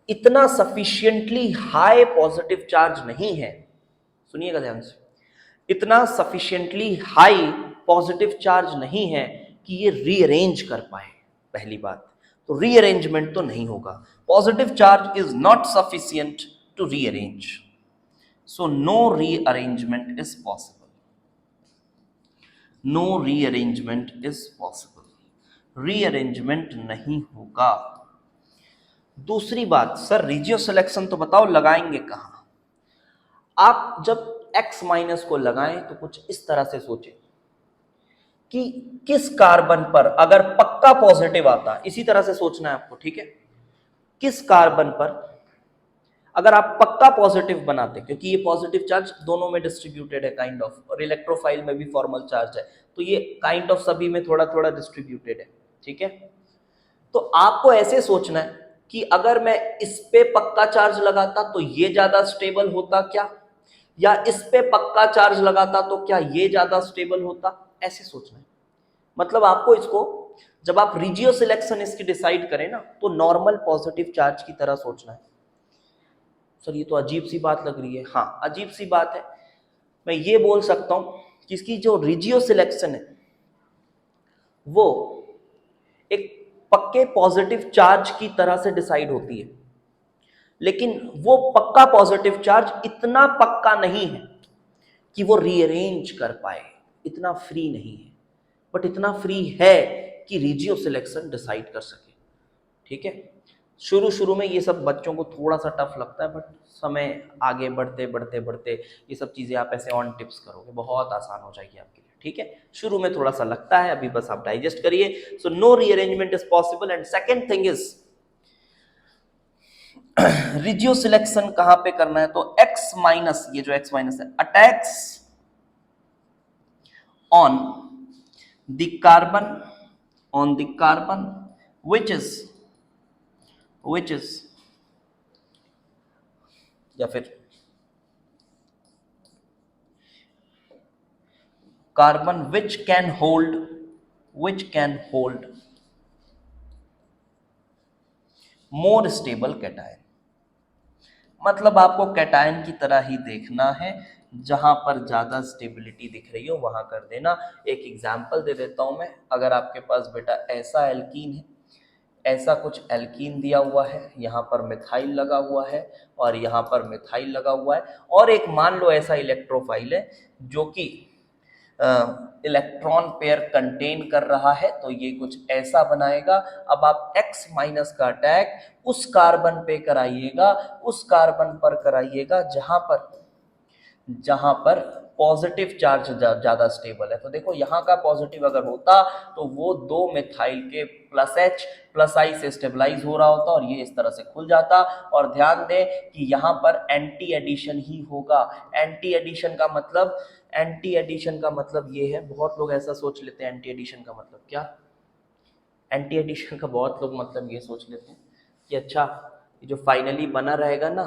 Speaker 1: इतना सफिशिएंटली हाई पॉजिटिव चार्ज नहीं है, सुनिएगा ध्यान से, इतना सफिशिएंटली हाई पॉजिटिव चार्ज नहीं है कि ये रीअरेंज कर पाए। पहली बात तो रीअरेंजमेंट तो नहीं होगा, positive charge is not sufficient to rearrange, so no rearrangement is possible, rearrangement नहीं होगा। दूसरी बात, सर रिजियो सिलेक्शन तो बताओ लगाएंगे कहां? आप जब X माइनस को लगाएं तो कुछ इस तरह से सोचें कि किस कार्बन पर अगर पक्का पॉजिटिव आता, इसी तरह से सोचना है आपको, ठीक है। किस कार्बन पर अगर आप पक्का पॉजिटिव बनाते, क्योंकि ये पॉजिटिव चार्ज दोनों में डिस्ट्रीब्यूटेड है काइंड ऑफ, और इलेक्ट्रोफाइल में भी फॉर्मल चार्ज है, तो ये काइंड ऑफ सभी में थोड़ा थोड़ा डिस्ट्रीब्यूटेड है, ठीक है। तो आपको ऐसे सोचना है कि अगर मैं इस पे पक्का चार्ज लगाता तो ये ज्यादा स्टेबल होता क्या, या इस पे पक्का चार्ज लगाता तो क्या ये ज्यादा स्टेबल होता, ऐसे सोचना है। मतलब आपको इसको, जब आप रिजियो सिलेक्शन इसकी डिसाइड करें ना, तो नॉर्मल पॉजिटिव चार्ज की तरह सोचना है। सर ये तो अजीब सी बात लग रही है। हाँ, अजीब सी बात है। मैं ये बोल सकता हूं कि इसकी जो रिजियो सिलेक्शन है वो एक पक्के पॉजिटिव चार्ज की तरह से डिसाइड होती है, लेकिन वो पक्का पॉजिटिव चार्ज इतना पक्का नहीं है कि वो रीअरेंज कर पाए, इतना फ्री नहीं है, बट इतना फ्री है कि रिजियो सिलेक्शन डिसाइड कर सके, ठीक है। शुरू शुरू में ये सब बच्चों को थोड़ा सा टफ लगता है, बट समय आगे बढ़ते बढ़ते बढ़ते ये सब चीज़ें आप ऐसे ऑन टिप्स करोगे, बहुत आसान हो जाएगी आपके लिए, ठीक है। शुरू में थोड़ा सा लगता है, अभी बस आप डाइजेस्ट करिए। So no rearrangement is possible. And second thing is regioselection कहां पे करना है, तो एक्स माइनस, ये जो एक्स माइनस है, attacks on the carbon which is या फिर carbon which can hold more stable cation। मतलब आपको कैटायन की तरह ही देखना है, जहां पर ज्यादा स्टेबिलिटी दिख रही हो वहां कर देना। एक एग्जांपल दे देता हूं मैं। अगर आपके पास बेटा ऐसा एल्कीन है, ऐसा कुछ एल्कीन दिया हुआ है, यहाँ पर मिथाइल लगा हुआ है और यहाँ पर मिथाइल लगा हुआ है, और एक मान लो ऐसा इलेक्ट्रोफाइल है जो कि इलेक्ट्रॉन पेयर कंटेन कर रहा है, तो ये कुछ ऐसा बनाएगा। अब आप X माइनस का अटैक उस कार्बन पे कराइएगा, उस कार्बन पर कराइएगा जहां पर पॉजिटिव चार्ज ज्यादा स्टेबल है। तो देखो यहाँ का पॉजिटिव अगर होता तो वो दो मिथाइल के प्लस H प्लस I से स्टेबलाइज हो रहा होता और ये इस तरह से खुल जाता। और ध्यान दें कि यहाँ पर एंटी एडिशन ही होगा। एंटी एडिशन का मतलब ये है, बहुत लोग ऐसा सोच लेते हैं एंटी एडिशन का मतलब क्या, एंटी एडिशन का बहुत लोग मतलब ये सोच लेते हैं कि अच्छा ये जो फाइनली बना रहेगा ना,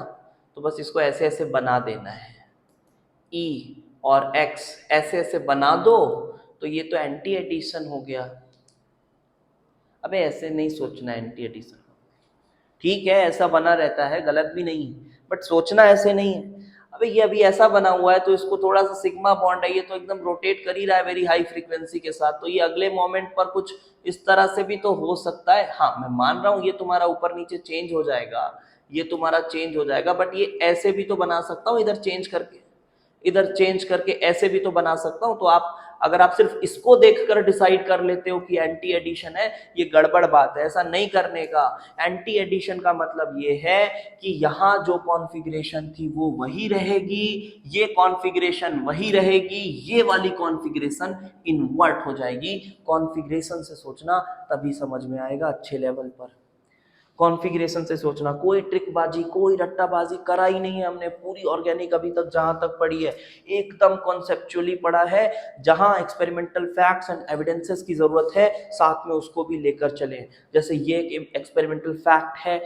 Speaker 1: तो बस इसको ऐसे ऐसे बना देना है, E और X ऐसे ऐसे बना दो तो ये तो एंटी एडिशन हो गया। अबे ऐसे नहीं सोचना एंटी एडिशन, ठीक है ऐसा बना रहता है, गलत भी नहीं है, बट सोचना ऐसे नहीं है। अबे ये अभी ऐसा बना हुआ है तो इसको थोड़ा सा सिग्मा बॉन्ड है, ये तो एकदम रोटेट कर ही रहा है वेरी हाई फ्रीक्वेंसी के साथ, तो ये अगले मोमेंट पर कुछ इस तरह से भी तो हो सकता है। हाँ मैं मान रहा हूँ ये तुम्हारा ऊपर नीचे चेंज हो जाएगा, ये तुम्हारा चेंज हो जाएगा, बट ये ऐसे भी तो बना सकता हूँ, इधर चेंज करके ऐसे भी तो बना सकता हूं। तो आप अगर आप सिर्फ इसको देखकर डिसाइड कर लेते हो कि एंटी एडिशन है, ये गड़बड़ बात है, ऐसा नहीं करने का। एंटी एडिशन का मतलब ये है कि यहां जो कॉन्फ़िगरेशन थी वो वही रहेगी, ये कॉन्फ़िगरेशन वही रहेगी, ये वाली कॉन्फ़िगरेशन इन्वर्ट हो जाएगी। कॉन्फ़िगरेशन से सोचना तभी समझ में आएगा अच्छे लेवल पर। कॉन्फ़िगरेशन से सोचना, कोई ट्रिकबाजी कोई रट्टाबाजी करा ही नहीं है हमने। पूरी ऑर्गेनिक अभी तक जहां तक पढ़ी है एकदम कॉन्सेप्चुअली पढ़ा है, जहां एक्सपेरिमेंटल फैक्ट्स एंड एविडेंसेस की जरूरत है साथ में उसको भी लेकर चलें। जैसे ये एक एक्सपेरिमेंटल फैक्ट है,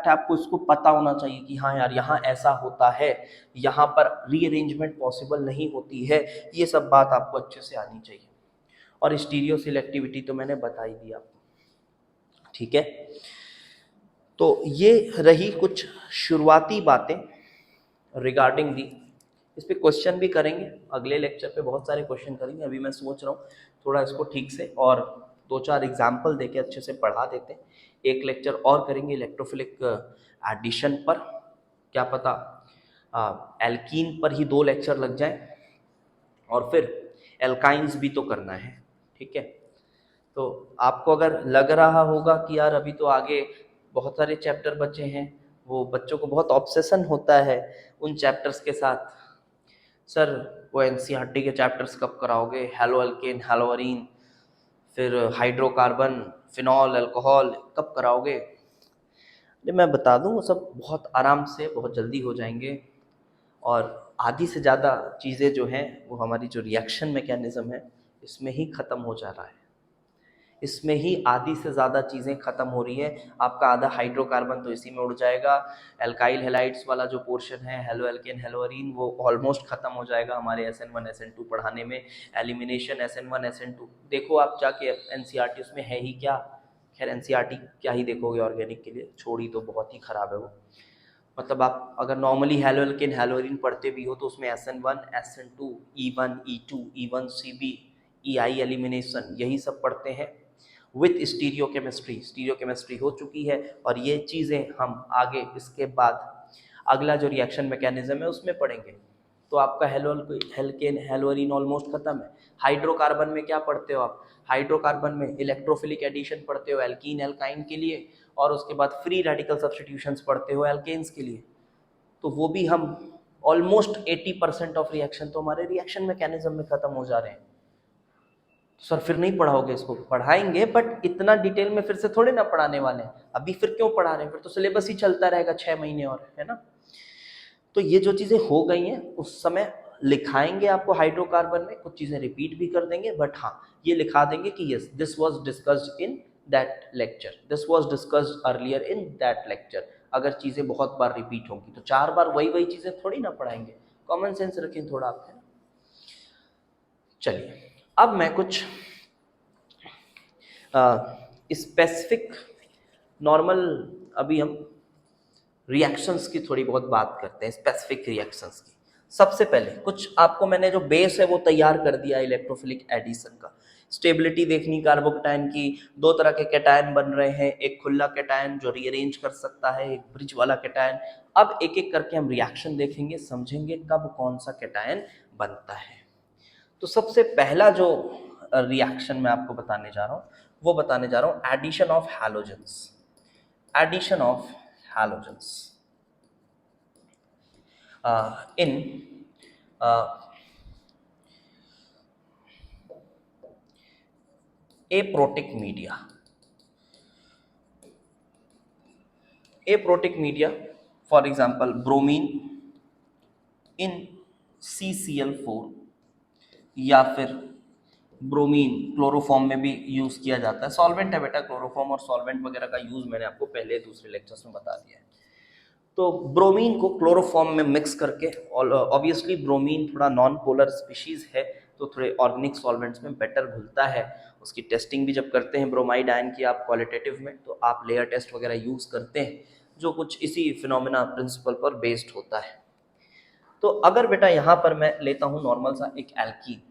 Speaker 1: आपको इसको पता होना चाहिए कि हाँ यार यहाँ ऐसा होता है, यहाँ पर रीअरेंजमेंट पॉसिबल नहीं होती है, ये सब बात आपको अच्छे से आनी चाहिए। और स्टीरियो सिलेक्टिविटी तो मैंने बता ही दिया आपको, ठीक है। तो ये रही कुछ शुरुआती बातें रिगार्डिंग दी। इस पे क्वेश्चन भी करेंगे, अगले लेक्चर पे बहुत सारे क्वेश्चन करेंगे। अभी मैं सोच रहा हूँ थोड़ा इसको ठीक से और 2-4 एग्जाम्पल देके अच्छे से पढ़ा देते हैं। एक लेक्चर और करेंगे इलेक्ट्रोफिलिक एडिशन पर, क्या पता एल्कीन पर ही 2 लेक्चर लग जाए, और फिर एल्काइंस भी तो करना है, ठीक है। तो आपको अगर लग रहा होगा कि यार अभी तो आगे बहुत सारे चैप्टर बचे हैं, वो बच्चों को बहुत ऑब्सेशन होता है उन चैप्टर्स के साथ, सर वो एनसीईआरटी के चैप्टर्स कब कराओगे, हेलो अल्केन हेलोअरीन, फिर हाइड्रोकार्बन फिनॉल अल्कोहल कब कराओगे। मैं बता दूं वो सब बहुत आराम से बहुत जल्दी हो जाएंगे। और आधी से ज़्यादा चीज़ें जो हैं वो हमारी जो रिएक्शन मैकेनिज़्म है इसमें ही ख़त्म हो जा रहा है, इसमें ही आधी से ज़्यादा चीज़ें ख़त्म हो रही हैं। आपका आधा हाइड्रोकार्बन तो इसी में उड़ जाएगा। एल्काइल हैलाइड्स वाला जो पोर्शन है, हेलो एल्केन हेलोअरीन, वो ऑलमोस्ट ख़त्म हो जाएगा हमारे SN1 SN2 पढ़ाने में। एलिमिनेशन SN1 SN2 देखो आप जाके NCERT, उसमें है ही क्या। खैर NCERT क्या ही देखोगे ऑर्गेनिक के लिए, छोड़ी तो बहुत ही ख़राब है वो। मतलब आप अगर नॉर्मली हेलो एल्केन हेलोअरीन पढ़ते भी हो तो उसमें SN1 SN2 E1 E2 E1 CB EI elimination यही सब पढ़ते हैं विथ स्टीरियो केमिस्ट्री हो चुकी है। और ये चीज़ें हम आगे इसके बाद अगला जो रिएक्शन मैकेनिज्म है उसमें पढ़ेंगे। तो आपका हेल्केन हेलोअरीन ऑलमोस्ट खत्म है। हाइड्रोकार्बन में क्या पढ़ते हो आप? हाइड्रोकार्बन में इलेक्ट्रोफिलिक एडिशन पढ़ते हो एल्कीन एल्काइन के लिए, और उसके बाद फ्री रेडिकल सब्स्टिट्यूशंस पढ़ते हो एल्केन्स के लिए। तो वो भी हम ऑलमोस्ट 80% ऑफ रिएक्शन तो हमारे रिएक्शन मैकेनिज्म में खत्म हो जा रहे हैं। सर फिर नहीं पढ़ाओगे इसको? पढ़ाएंगे, बट इतना डिटेल में फिर से थोड़े ना पढ़ाने वाले हैं। अभी फिर क्यों पढ़ा रहे हैं? फिर तो सिलेबस ही चलता रहेगा 6 महीने और, है ना। तो ये जो चीज़ें हो गई हैं उस समय लिखाएंगे आपको हाइड्रोकार्बन में, कुछ चीज़ें रिपीट भी कर देंगे, बट हाँ ये लिखा देंगे कि yes this was discussed in that lecture, this was discussed earlier in that lecture. अगर चीज़ें बहुत बार रिपीट होंगी तो 4 बार वही वही चीज़ें थोड़ी ना पढ़ाएंगे। कॉमन सेंस रखें थोड़ा आप, है ना। चलिए अब मैं कुछ स्पेसिफिक नॉर्मल, अभी हम रिएक्शंस की थोड़ी बहुत बात करते हैं, स्पेसिफिक रिएक्शंस की। सबसे पहले कुछ आपको मैंने जो बेस है वो तैयार कर दिया इलेक्ट्रोफिलिक एडिशन का। स्टेबिलिटी देखनी कार्बोकेटायन की, 2 तरह के कैटायन बन रहे हैं, एक खुला कैटायन जो रीअरेंज कर सकता है, एक ब्रिज वाला कैटायन। अब एक एक करके हम रिएक्शन देखेंगे, समझेंगे कब कौन सा कैटायन बनता है। तो सबसे पहला जो रिएक्शन मैं आपको बताने जा रहा हूँ वो बताने जा रहा हूँ addition of halogens. Addition of halogens in aprotic media. Aprotic media, for example bromine in CCl4, या फिर ब्रोमीन क्लोरोफॉर्म में भी यूज किया जाता है। सॉल्वेंट है बेटा, क्लोरोफॉर्म और सॉल्वेंट वगैरह का यूज मैंने आपको पहले दूसरे लेक्चर्स में बता दिया है। तो ब्रोमीन को क्लोरोफॉर्म में मिक्स करके, ऑब्वियसली ब्रोमीन थोड़ा नॉन पोलर स्पीशीज है तो थोड़े ऑर्गेनिक सॉल्वेंट्स में बेटर घुलता है। उसकी टेस्टिंग भी जब करते हैं ब्रोमाइड आयन की आप क्वालिटेटिव में, तो आप लेयर टेस्ट वगैरह यूज़ करते हैं जो कुछ इसी फिनोमेना प्रिंसिपल पर बेस्ड होता है। तो अगर बेटा यहाँ पर मैं लेता हूँ नॉर्मल सा एक एल्कीन,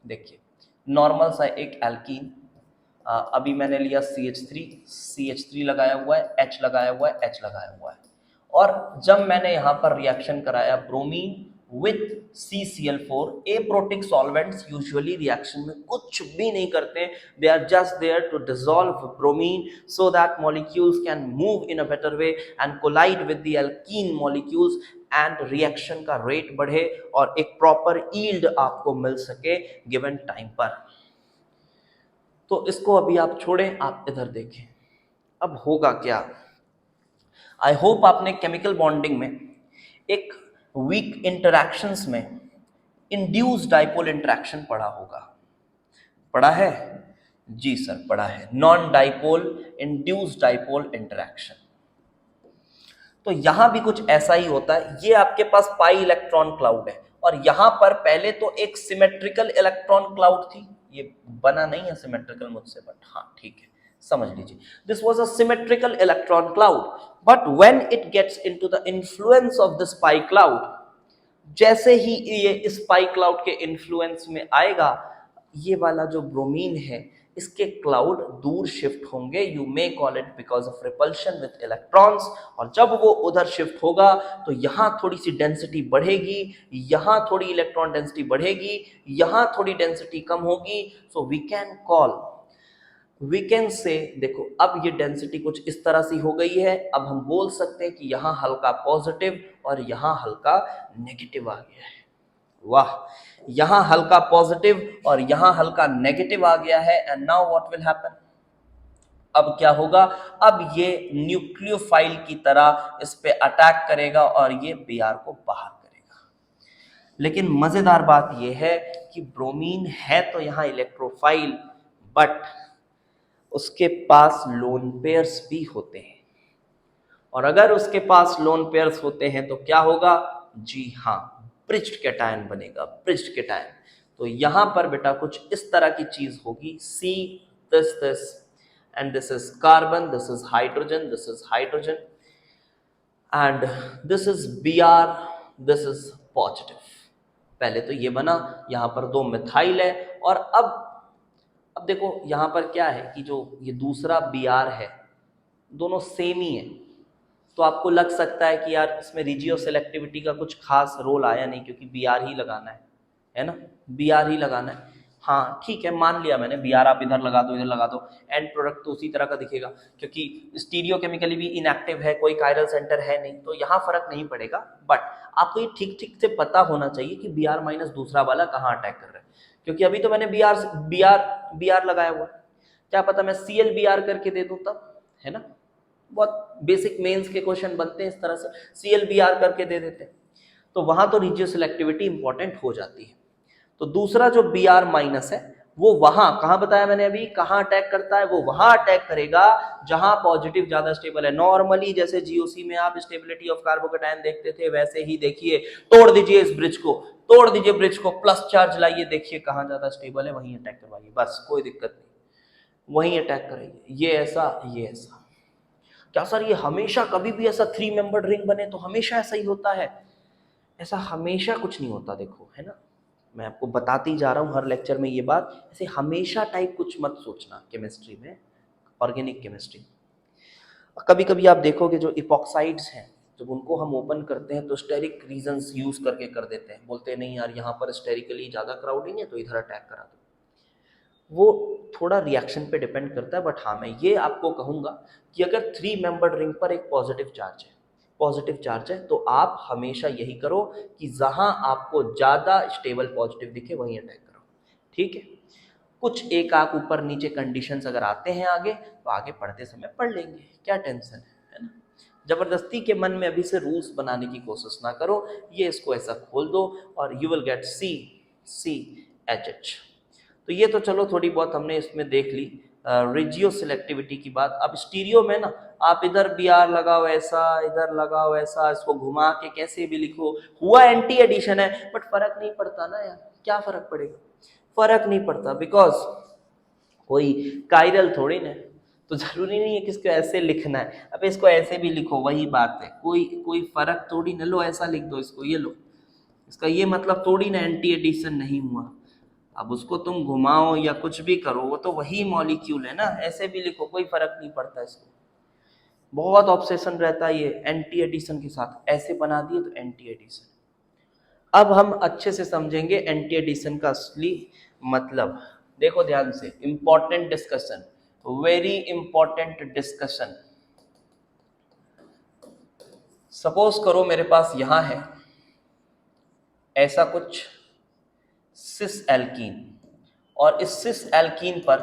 Speaker 1: देखिए नॉर्मल सा एक एल्कीन, अभी मैंने लिया CH3 लगाया हुआ है, H लगाया हुआ है, H लगाया हुआ है। और जब मैंने यहाँ पर रिएक्शन कराया bromine with CCl4, aprotic solvents usually reaction में कुछ भी नहीं करते, they are just there to dissolve bromine so that molecules can move in a better way and collide with the alkene molecules and reaction का rate बढ़े और एक proper yield आपको मिल सके गिवन टाइम पर। तो इसको अभी आप छोड़ें, आप इधर देखें अब होगा क्या। आई होप आपने केमिकल बॉन्डिंग में एक वीक इंटरैक्शंस में इंड्यूस्ड डाइपोल इंटरैक्शन पढ़ा होगा। पढ़ा है? जी सर पढ़ा है, non dipole induced dipole interaction. तो यहां भी कुछ ऐसा ही होता है। ये आपके पास पाई इलेक्ट्रॉन क्लाउड है और यहां पर पहले तो एक सिमेट्रिकल इलेक्ट्रॉन क्लाउड थी। ये बना नहीं है सिमेट्रिकल मुझसे, बट हाँ ठीक है, समझ लीजिए। This was a symmetrical electron cloud, but when it gets into the influence of this pi cloud, जैसे ही ये स्पाई क्लाउड के इन्फ्लुएंस में आएगा, ये वाला जो ब्रोमीन है इसके क्लाउड दूर शिफ्ट होंगे। You may call it because of repulsion with electrons. और जब वो उधर शिफ्ट होगा तो यहाँ थोड़ी सी डेंसिटी बढ़ेगी, यहाँ थोड़ी इलेक्ट्रॉन डेंसिटी बढ़ेगी, यहाँ थोड़ी डेंसिटी कम होगी। सो वी कैन से, देखो अब ये डेंसिटी कुछ इस तरह से हो गई है। अब हम बोल सकते हैं कि यहाँ हल्का पॉजिटिव और यहाँ हल्का नेगेटिव आ गया है। वाह, यहाँ हल्का पॉजिटिव और यहाँ हल्का नेगेटिव आ गया है। And now what will happen, अब क्या होगा, अब ये न्यूक्लियोफाइल की तरह इस पे अटैक करेगा और ये Br को बाहर करेगा। लेकिन मजेदार बात यह है कि ब्रोमीन है तो यहाँ इलेक्ट्रोफाइल, बट उसके पास लोन पेयर्स भी होते हैं, और अगर उसके पास लोन पेयर्स होते हैं तो क्या होगा, जी हाँ, ब्रिज्ड कैटायन बनेगा, ब्रिज्ड कैटायन। तो यहां पर बेटा कुछ इस तरह की चीज होगी, see this and this is carbon, this is hydrogen, this is hydrogen and this is Br, this is positive. पहले तो ये बना, यहां पर 2 मिथाइल है, और अब देखो यहां पर क्या है कि जो ये दूसरा Br है, दोनों सेम ही है। तो आपको लग सकता है कि यार इसमें रिजियो सेलेक्टिविटी का कुछ खास रोल आया नहीं, क्योंकि Br ही लगाना है ना, Br ही लगाना है। हाँ ठीक है, मान लिया मैंने, Br आप इधर लगा दो, इधर लगा दो, एंड प्रोडक्ट तो उसी तरह का दिखेगा, क्योंकि स्टीरियो केमिकली भी इनएक्टिव है, कोई कायरल सेंटर है नहीं, तो यहाँ फर्क नहीं पड़ेगा। बट आपको ये ठीक ठीक से पता होना चाहिए कि Br माइनस दूसरा वाला कहाँ अटैक कर रहा है, क्योंकि अभी तो मैंने Br लगाया हुआ है, क्या पता मैं ClBr करके दे दूँ तब, है ना। बहुत बेसिक मेंस के क्वेश्चन बनते हैं इस तरह से, ClBr करके दे देते हैं, तो वहां तो रिजियो सिलेक्टिविटी इंपॉर्टेंट हो जाती है। तो दूसरा जो Br माइनस है वो वहां, कहां बताया मैंने अभी, कहां अटैक करता है, वो वहां अटैक करेगा जहां पॉजिटिव ज्यादा स्टेबल है। नॉर्मली जैसे GOC में आप स्टेबिलिटी ऑफ कार्बोकेटायन देखते थे, वैसे ही देखिए, तोड़ दीजिए इस ब्रिज को, तोड़ दीजिए ब्रिज को, प्लस चार्ज लाइए, देखिए कहां ज्यादा स्टेबल है वहीं अटैक करवाइए, बस कोई दिक्कत नहीं, वहीं अटैक करेंगे। ये ऐसा, ये ऐसा। क्या सर ये हमेशा कभी भी ऐसा 3 मेंबर्ड रिंग बने तो हमेशा ऐसा ही होता है? ऐसा हमेशा कुछ नहीं होता, देखो, है ना, मैं आपको बताती जा रहा हूँ हर लेक्चर में ये बात, ऐसे हमेशा टाइप कुछ मत सोचना केमिस्ट्री में, ऑर्गेनिक केमिस्ट्री। कभी कभी आप देखोगे जो इपॉक्साइड्स हैं, जब उनको हम ओपन करते हैं तो स्टेरिक रीजंस यूज करके कर देते हैं, बोलते हैं नहीं यार यहाँ पर स्टेरिकली ज़्यादा क्राउडिंग है तो इधर अटैक करा दो। वो थोड़ा रिएक्शन पे डिपेंड करता है, बट हाँ मैं ये आपको कहूँगा कि अगर 3 मेंबर्ड रिंग पर एक पॉजिटिव चार्ज है तो आप हमेशा यही करो कि जहां आपको ज़्यादा स्टेबल पॉजिटिव दिखे वहीं अटैक करो, ठीक है। कुछ एक आंख ऊपर नीचे कंडीशंस अगर आते हैं आगे, तो आगे पढ़ते समय पढ़ लेंगे, क्या टेंशन है ना। जबरदस्ती के मन में अभी से रूल्स बनाने की कोशिश ना करो, ये इसको ऐसा खोल दो और यू विल गेट CH। तो ये तो चलो थोड़ी बहुत हमने इसमें देख ली रिजियो सिलेक्टिविटी की बात। अब स्टीरियो में ना आप इधर Br लगाओ ऐसा, इधर लगाओ ऐसा, इसको घुमा के कैसे भी लिखो, हुआ एंटी एडिशन है, बट फर्क नहीं पड़ता ना यार, क्या फर्क पड़ेगा, फर्क नहीं पड़ता, बिकॉज कोई कायरल थोड़ी ना, तो जरूरी नहीं है कि इसको ऐसे लिखना है, अब इसको ऐसे भी लिखो, वही बात है, कोई फर्क थोड़ी ना, लो ऐसा लिख दो इसको, ये लो, इसका ये मतलब थोड़ी ना एंटी एडिशन नहीं हुआ। अब उसको तुम घुमाओ या कुछ भी करो, वो तो वही मॉलिक्यूल है ना, ऐसे भी लिखो, कोई फर्क नहीं पड़ता इसको। बहुत ऑब्सेशन रहता है ये एंटी एडिशन के साथ, ऐसे बना दिए तो एंटी एडिशन। अब हम अच्छे से समझेंगे एंटी एडिशन का असली मतलब। देखो ध्यान से, important discussion, very important discussion. Suppose करो मेरे पास यहां है ऐसा कुछ सिस एल्कीन, और इस सिस एल्कीन पर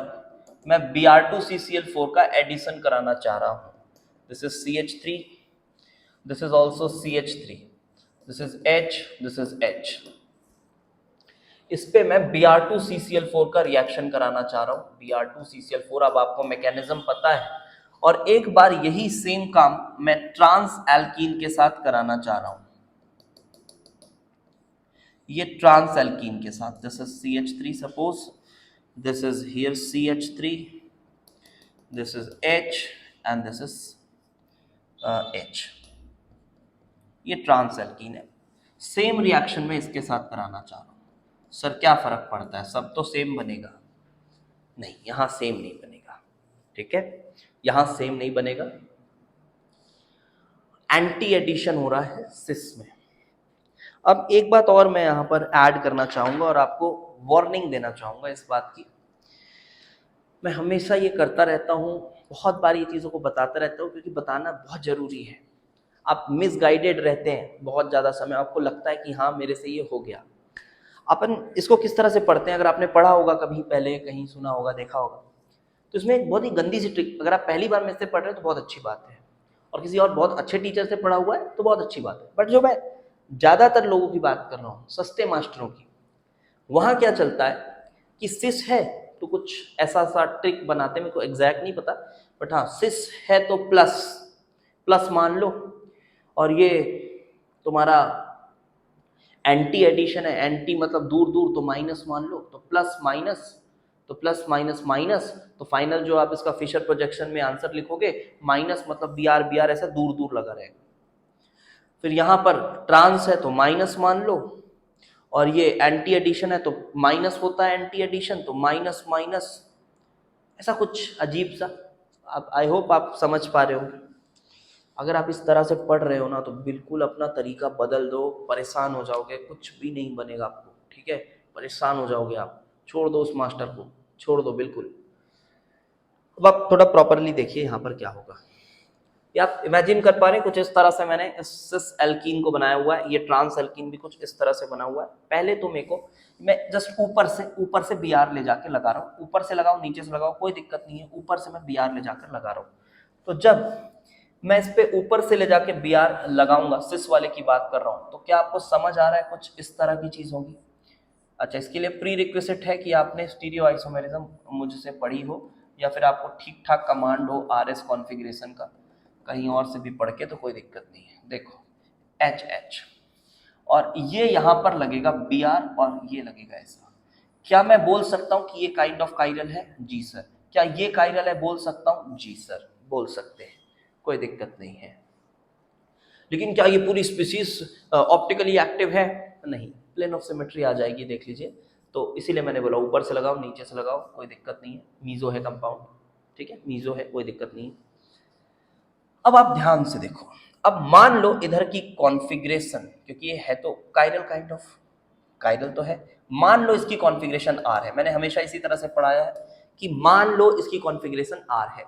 Speaker 1: मैं Br2CCl4 का एडिशन कराना चाह रहा हूं। This is CH3, this is also CH3, this is H, this is H। इस पे मैं Br2CCl4 का रिएक्शन कराना चाह रहा हूं, Br2CCl4। अब आपको मैकेनिज्म पता है, और एक बार यही सेम काम मैं ट्रांस एल्कीन के साथ कराना चाह रहा हूं, ये ट्रांस एल्कीन के साथ। This is CH3, suppose this is here CH3, this is H and this is H। ये ट्रांस एल्कीन है, सेम रिएक्शन में इसके साथ कराना चाह रहा हूं। सर क्या फर्क पड़ता है, सब तो सेम बनेगा? नहीं, यहां सेम नहीं बनेगा, ठीक है, यहां सेम नहीं बनेगा, एंटी एडिशन हो रहा है सिस में। अब एक बात और मैं यहां पर ऐड करना चाहूंगा और आपको वार्निंग देना चाहूंगा इस बात की। मैं हमेशा ये करता रहता हूँ, बहुत बार ये चीज़ों को बताता रहता हूँ, क्योंकि बताना बहुत ज़रूरी है। आप मिसगाइडेड रहते हैं बहुत ज़्यादा समय, आपको लगता है कि हाँ मेरे से ये हो गया। अपन इसको किस तरह से पढ़ते हैं, अगर आपने पढ़ा होगा कभी पहले, कहीं सुना होगा, देखा होगा, तो इसमें एक बहुत ही गंदी सी ट्रिक, अगर आप पहली बार में से पढ़ रहे हैं तो बहुत अच्छी बात है, और किसी और बहुत अच्छे टीचर से पढ़ा हुआ है तो बहुत अच्छी बात है, बट जो मैं ज़्यादातर लोगों की बात कर रहा हूँ, सस्ते मास्टरों की, वहाँ क्या चलता है कि सिस है तो कुछ ऐसा सा ट्रिक बनाते हैं, मेरे को एग्जैक्ट नहीं पता, बट हाँ सिस है तो प्लस प्लस मान लो, और ये तुम्हारा एंटी एडिशन है, एंटी मतलब दूर दूर, तो माइनस मान लो, तो प्लस माइनस, तो प्लस माइनस माइनस, तो फाइनल जो आप इसका फिशर प्रोजेक्शन में आंसर लिखोगे माइनस मतलब बी आर ऐसा दूर दूर लगा रहेगा। फिर यहाँ पर ट्रांस है तो माइनस मान लो, और ये एंटी एडिशन है तो माइनस होता है एंटी एडिशन, तो माइनस माइनस, ऐसा कुछ अजीब सा। आप आई होप आप समझ पा रहे हो। अगर आप इस तरह से पढ़ रहे हो ना तो बिल्कुल अपना तरीका बदल दो, परेशान हो जाओगे, कुछ भी नहीं बनेगा आपको, ठीक है, परेशान हो जाओगे आप, छोड़ दो उस मास्टर को, छोड़ दो बिल्कुल। अब आप थोड़ा प्रॉपरली देखिए यहाँ पर क्या होगा, ये आप इमेजिन कर पा रहे हैं, कुछ इस तरह से मैंने इस सिस एल्कीन को बनाया हुआ है, ये ट्रांस एल्कीन भी कुछ इस तरह से बना हुआ है। पहले तो मेरे को, मैं जस्ट ऊपर से बी आर ले जाके लगा रहा हूँ, ऊपर से लगाओ नीचे से लगाओ कोई दिक्कत नहीं है, ऊपर से मैं बी आर ले जाकर लगा रहा हूँ। तो जब मैं इस पे ऊपर से ले जाके बी आर लगाऊंगा, सिस वाले की बात कर रहा हूँ, तो क्या आपको समझ आ रहा है कुछ इस तरह की चीज होगी। अच्छा, इसके लिए प्री रिक्विजिट है कि आपने स्टीरियो आइसोमेरिज्म मुझसे पढ़ी हो, या फिर आपको ठीक ठाक कमांड हो आर एस कॉन्फ़िगरेशन का, कहीं और से भी पढ़ के तो कोई दिक्कत नहीं है। देखो एच एच, और ये यहाँ पर लगेगा बी आर और ये लगेगा ऐसा। क्या मैं बोल सकता हूँ कि ये काइंड ऑफ काइरल है? जी सर। क्या ये काइरल है? बोल सकता हूँ, जी सर बोल सकते हैं, कोई दिक्कत नहीं है। लेकिन क्या ये पूरी स्पीसीज ऑप्टिकली एक्टिव है? नहीं, प्लेन ऑफ सिमेट्री आ जाएगी, देख लीजिए। तो इसीलिए मैंने बोला ऊपर से लगाओ नीचे से लगाओ, कोई दिक्कत नहीं है, मीजो है कंपाउंड, ठीक है, मीजो है, कोई दिक्कत नहीं है। अब आप ध्यान से देखो, अब मान लो इधर की कॉन्फ़िगरेशन, क्योंकि ये है तो काइरल, काइंड ऑफ काइरल तो है, मान लो इसकी कॉन्फ़िगरेशन आर है। मैंने हमेशा इसी तरह से पढ़ाया है कि मान लो इसकी कॉन्फ़िगरेशन आर है,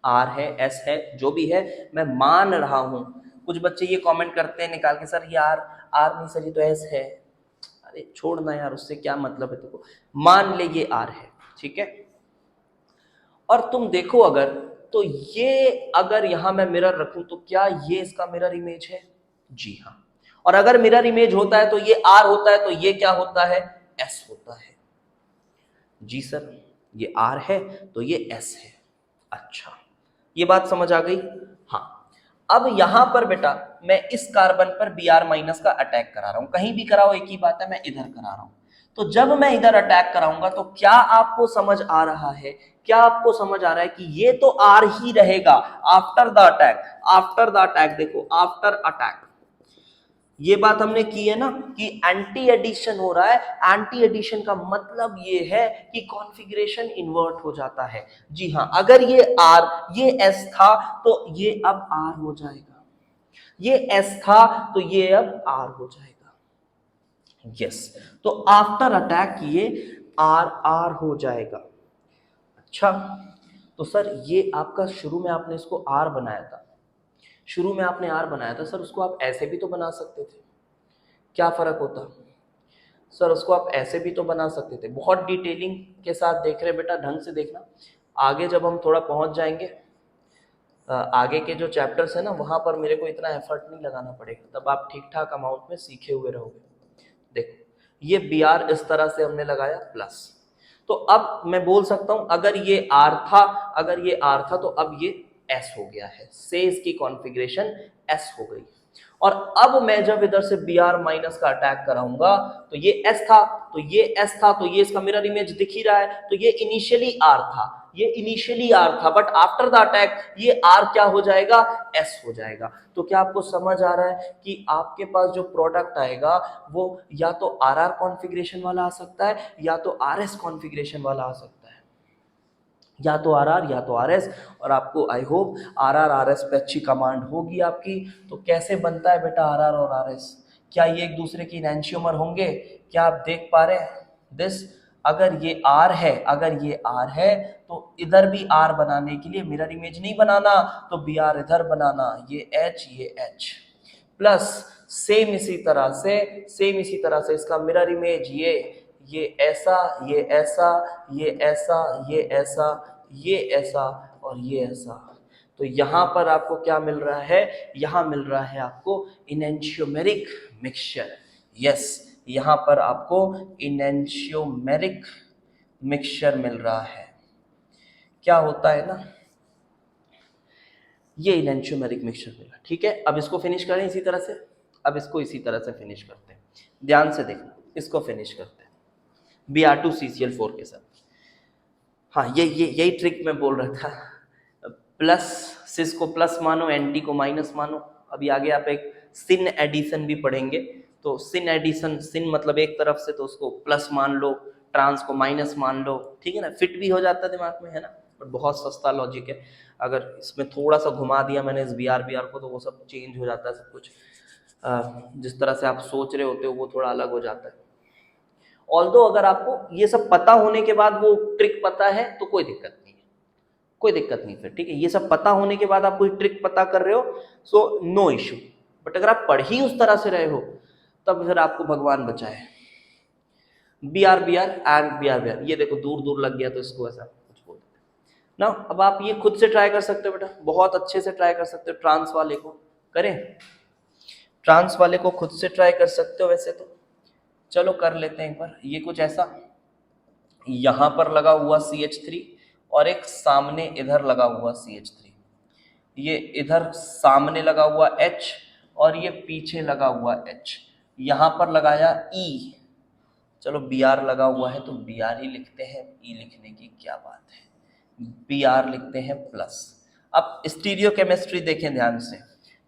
Speaker 1: आर है, एस है, जो भी है, मैं मान रहा हूं। कुछ बच्चे ये कमेंट करते हैं निकाल के, सर ये आर, आर नहीं सर ये तो एस है। अरे छोड़ना यार, उससे क्या मतलब है तुमको, मान ले ये आर है, ठीक है। और तुम देखो अगर, तो ये अगर यहां मैं मिरर रखूं तो क्या ये इसका मिरर इमेज है? जी हाँ। और अगर मिरर इमेज होता है तो ये आर होता है, तो ये क्या होता है? एस होता है। जी सर, ये आर है तो ये एस है। अच्छा, ये बात समझ आ गई? हाँ। अब यहां पर बेटा मैं इस कार्बन पर बी आर माइनस का अटैक करा रहा हूं, कहीं भी कराओ एक ही बात है, मैं इधर करा रहा हूं। तो जब मैं इधर अटैक कराऊंगा तो क्या आपको समझ आ रहा है, क्या आपको समझ आ रहा है कि ये तो आर ही रहेगा after the attack? After the attack, देखो आफ्टर अटैक, ये बात हमने की है ना कि एंटी एडिशन हो रहा है। एंटी एडिशन का मतलब ये है कि कॉन्फ़िगरेशन इन्वर्ट हो जाता है। जी हाँ, अगर ये आर, ये एस था तो ये अब आर हो जाएगा, ये एस था तो ये अब आर हो जाएगा। यस, तो आफ्टर अटैक ये आर आर हो जाएगा। अच्छा, तो सर ये आपका शुरू में आपने इसको आर बनाया था, शुरू में आपने आर बनाया था, सर उसको आप ऐसे भी तो बना सकते थे, क्या फर्क होता? सर उसको आप ऐसे भी तो बना सकते थे। बहुत डिटेलिंग के साथ देख रहे बेटा, ढंग से देखना, आगे जब हम थोड़ा पहुंच जाएंगे, आगे के जो चैप्टर्स है ना, वहां पर मेरे को इतना एफर्ट नहीं लगाना पड़ेगा, तब आप ठीक ठाक अमाउंट में सीखे हुए रहोगे। देखो ये बी आर इस तरह से हमने लगाया प्लस, तो अब मैं बोल सकता हूं अगर ये आर था, अगर ये आर था तो अब ये एस हो गया है, से इसकी कॉन्फ़िगरेशन एस हो गई। और अब मैं जब इधर से बी आर माइनस का अटैक कराऊंगा तो ये एस था, तो ये एस था, तो ये इसका मिरर इमेज दिख ही रहा है, तो ये इनिशियली आर था, ये इनिशियली आर था, बट आफ्टर द अटैक ये आर क्या हो जाएगा? एस हो जाएगा। तो क्या आपको समझ आ रहा है कि आपके पास जो प्रोडक्ट आएगा वो या तो आर आर कॉन्फ़िगरेशन वाला आ सकता है या तो आर एस कॉन्फ़िगरेशन वाला आ सकता है, या तो आर आर या तो आर एस। और आपको I hope R R R S पे अच्छी कमांड होगी आपकी। तो कैसे बनता है बेटा आर आर और आर एस? क्या ये एक दूसरे की एनैंशियोमर होंगे? क्या आप देख पा रहे हैं दिस? अगर ये आर है, अगर ये आर है तो इधर भी आर बनाने के लिए मिरर इमेज नहीं बनाना, तो बी आर इधर बनाना, ये एच प्लस सेम इसी तरह से, सेम इसी तरह से इसका मिरर इमेज ये ऐसा, ये ऐसा, ये ऐसा, ये ऐसा, ये ऐसा और ये ऐसा। तो यहाँ पर आपको क्या मिल रहा है, यहाँ मिल रहा है आपको इनेंशियोमेरिक मिक्सचर। यस, यहाँ पर आपको इनेंशियोमेरिक मिक्सचर मिल रहा है। क्या होता है ना, ये इनेंशियोमेरिक मिक्सचर मिला। ठीक है, अब इसको फिनिश करें इसी तरह से। अब इसको इसी तरह से फिनिश करते हैं, ध्यान से देखना, इसको फिनिश करते हैं Br2CCl4 के साथ। हाँ, यही ट्रिक मैं बोल रहा था। प्लस, सिस को प्लस मानो, एंटी को माइनस मानो। अभी आगे आप एक सिन एडिशन भी पढ़ेंगे, तो सिन एडिशन, सिन मतलब एक तरफ से, तो उसको प्लस मान लो, ट्रांस को माइनस मान लो। ठीक है ना, फिट भी हो जाता है दिमाग में, है ना। बट बहुत सस्ता लॉजिक है। अगर इसमें थोड़ा सा घुमा दिया मैंने इस बी आर को, तो वो सब चेंज हो जाता है सब कुछ। जिस तरह से आप सोच रहे होते हो वो थोड़ा अलग हो जाता है। ऑल्दो अगर आपको ये सब पता होने के बाद वो ट्रिक पता है तो कोई दिक्कत नहीं है, कोई दिक्कत नहीं फिर। ठीक है, ये सब पता होने के बाद आप कोई ट्रिक पता कर रहे हो, सो नो इश्यू। बट अगर आप पढ़ ही उस तरह से रहे हो, तब फिर आपको भगवान बचाए। B R and B R, ये देखो दूर दूर लग गया, तो इसको ऐसा कुछ बोल देते ना। अब आप ये खुद से ट्राई कर सकते हो बेटा, बहुत अच्छे से ट्राई कर सकते हो। ट्रांस वाले को करें, ट्रांस वाले को खुद से ट्राई कर सकते हो वैसे तो। चलो कर लेते हैं एक बार। ये कुछ ऐसा, यहां पर लगा हुआ CH3 और एक सामने इधर लगा हुआ CH3, ये इधर सामने लगा हुआ H और ये पीछे लगा हुआ H। यहां पर लगाया E। चलो Br लगा हुआ है तो Br ही लिखते हैं, E लिखने की क्या बात है, Br लिखते हैं प्लस। अब स्टीरियो केमिस्ट्री देखें ध्यान से।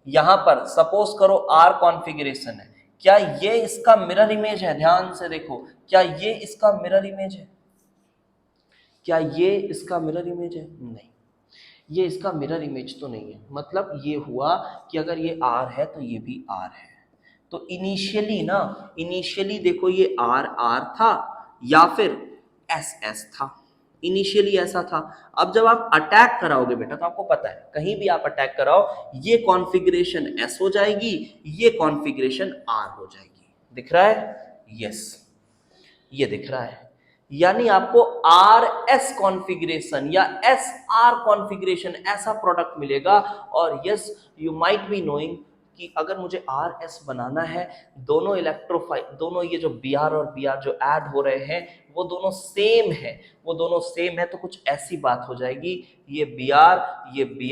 Speaker 1: यहां पर सपोज करो R कॉन्फ़िगरेशन है, क्या ये इसका मिरर इमेज है? ध्यान से देखो, क्या ये इसका मिरर इमेज है? क्या ये इसका मिरर इमेज है? नहीं, ये इसका मिरर इमेज तो नहीं है। मतलब ये हुआ कि अगर ये R है तो ये भी R है। तो इनिशियली ना, इनिशियली देखो ये R R था या फिर S S था, इनिशियली ऐसा था। अब जब आप अटैक कराओगे बेटा, तो आपको पता है कहीं भी आप अटैक कराओ, ये कॉन्फ़िगरेशन S हो जाएगी, ये कॉन्फ़िगरेशन R हो जाएगी। दिख रहा है? यस, ये दिख रहा है। यानी आपको आर एस कॉन्फ़िगरेशन या एस आर कॉन्फ़िगरेशन ऐसा प्रोडक्ट मिलेगा। और yes, you might be knowing कि अगर मुझे आर एस बनाना है, दोनों इलेक्ट्रोफाइल, दोनों ये जो बी आर और बी आर जो ऐड हो रहे हैं, वो दोनों सेम है, वो दोनों सेम है, तो कुछ ऐसी बात हो जाएगी, ये B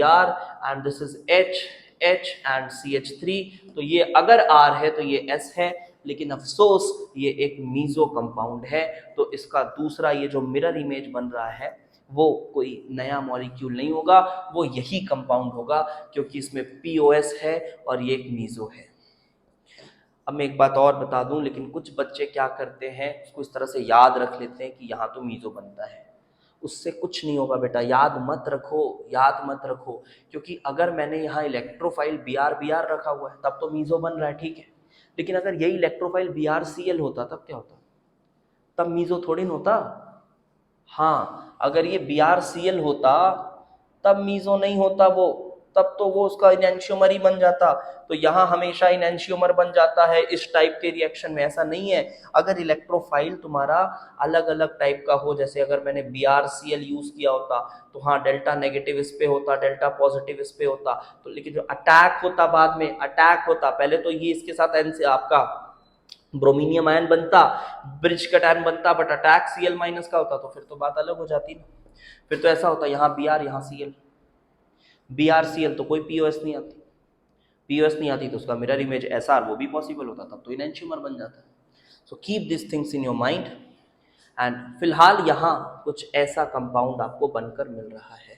Speaker 1: R and this is H H and CH3। तो ये अगर आर है तो ये एस है, लेकिन अफसोस ये एक मीजो कंपाउंड है। तो इसका दूसरा ये जो मिरर इमेज बन रहा है, वो कोई नया मॉलिक्यूल नहीं होगा, वो यही कंपाउंड होगा, क्योंकि इसमें POS है और ये एक मीजो है। अब मैं एक बात और बता दूं, लेकिन कुछ बच्चे क्या करते हैं, उसको इस तरह से याद रख लेते हैं कि यहाँ तो मीजो बनता है। उससे कुछ नहीं होगा बेटा, याद मत रखो, याद मत रखो। क्योंकि अगर मैंने यहाँ इलेक्ट्रोफाइल Br रखा हुआ है, तब तो मीजो बन रहा है, ठीक है। लेकिन अगर यही इलेक्ट्रोफाइल BrCl होता, तब क्या होता? तब मीजो थोड़ी ना होता। हाँ, अगर ये BrCl होता तब मीजो नहीं होता वो, तब तो वो उसका इनेंशियोमर ही बन जाता। तो यहाँ हमेशा इनेंशियोमर बन जाता है इस टाइप के रिएक्शन में, ऐसा नहीं है। अगर इलेक्ट्रोफाइल तुम्हारा अलग अलग टाइप का हो, जैसे अगर मैंने BrCl यूज किया होता, तो हाँ डेल्टा नेगेटिव इस पे होता, डेल्टा पॉजिटिव इस पे होता। तो लेकिन जो अटैक होता, बाद में अटैक होता, पहले तो ये इसके साथ एन से आपका ब्रोमीनियम आयन बनता, ब्रिज कट आयन बनता, बट अटैक Cl माइनस का होता, तो फिर तो बात अलग हो जाती ना। फिर तो ऐसा होता, यहाँ Br यहाँ Cl, BrCl तो कोई POS नहीं आती, POS नहीं आती तो उसका मिरर इमेज SR वो भी पॉसिबल होता, तब तो इनेंशियोमर बन जाता है। So keep this things in your mind. And फिलहाल यहाँ कुछ ऐसा कंपाउंड आपको बनकर मिल रहा है।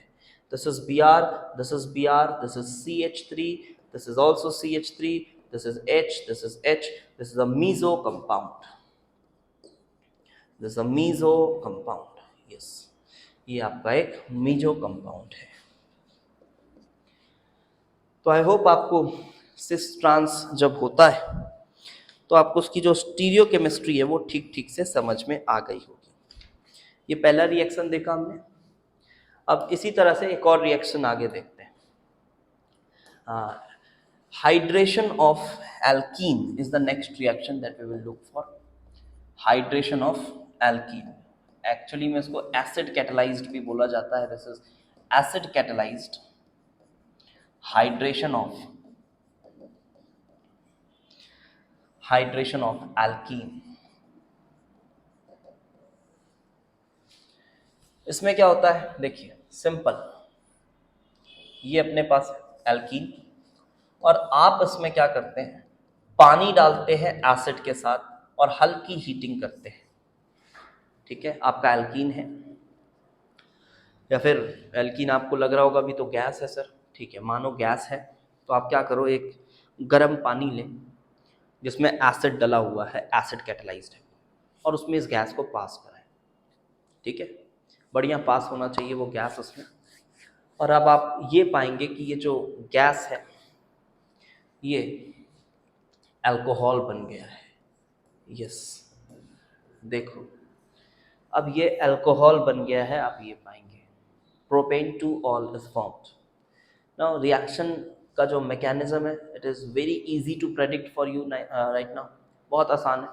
Speaker 1: This is Br, this is Br, this is CH3, this is also CH3, this is H, this is H, this is a meso compound, this is a meso compound, yes, ये आपका एक meso compound है। तो I hope आपको cis trans जब होता है तो आपको उसकी जो स्टीरियो केमिस्ट्री है वो ठीक ठीक से समझ में आ गई होगी। ये पहला रिएक्शन देखा हमने। अब इसी तरह से एक और रिएक्शन आगे देखते हैं। Hydration of alkene is the next reaction that we will look for. Hydration of alkene, actually में इसको एसिड कैटलाइज्ड भी बोला जाता है। This is acid catalysed hydration of alkene. इसमें क्या होता है, देखिए सिंपल, ये अपने पास एल्कीन, और आप इसमें क्या करते हैं, पानी डालते हैं एसिड के साथ और हल्की हीटिंग करते हैं। ठीक है, आपका एल्कीन है, या फिर एल्कीन आपको लग रहा होगा अभी तो गैस है सर। ठीक है, मानो गैस है तो आप क्या करो, एक गर्म पानी लें जिसमें एसिड डला हुआ है, एसिड कैटलाइज्ड है, और उसमें इस गैस को पास कराएं। ठीक है, बढ़िया पास होना चाहिए वो गैस उसमें। और अब आप ये पाएंगे कि ये जो गैस है ये अल्कोहल बन गया है। यस, देखो अब ये अल्कोहल बन गया है, आप ये पाएंगे propan two ol is formed. Now reaction का जो मैकेनिज्म है, it is very easy to predict for you right now. बहुत आसान है,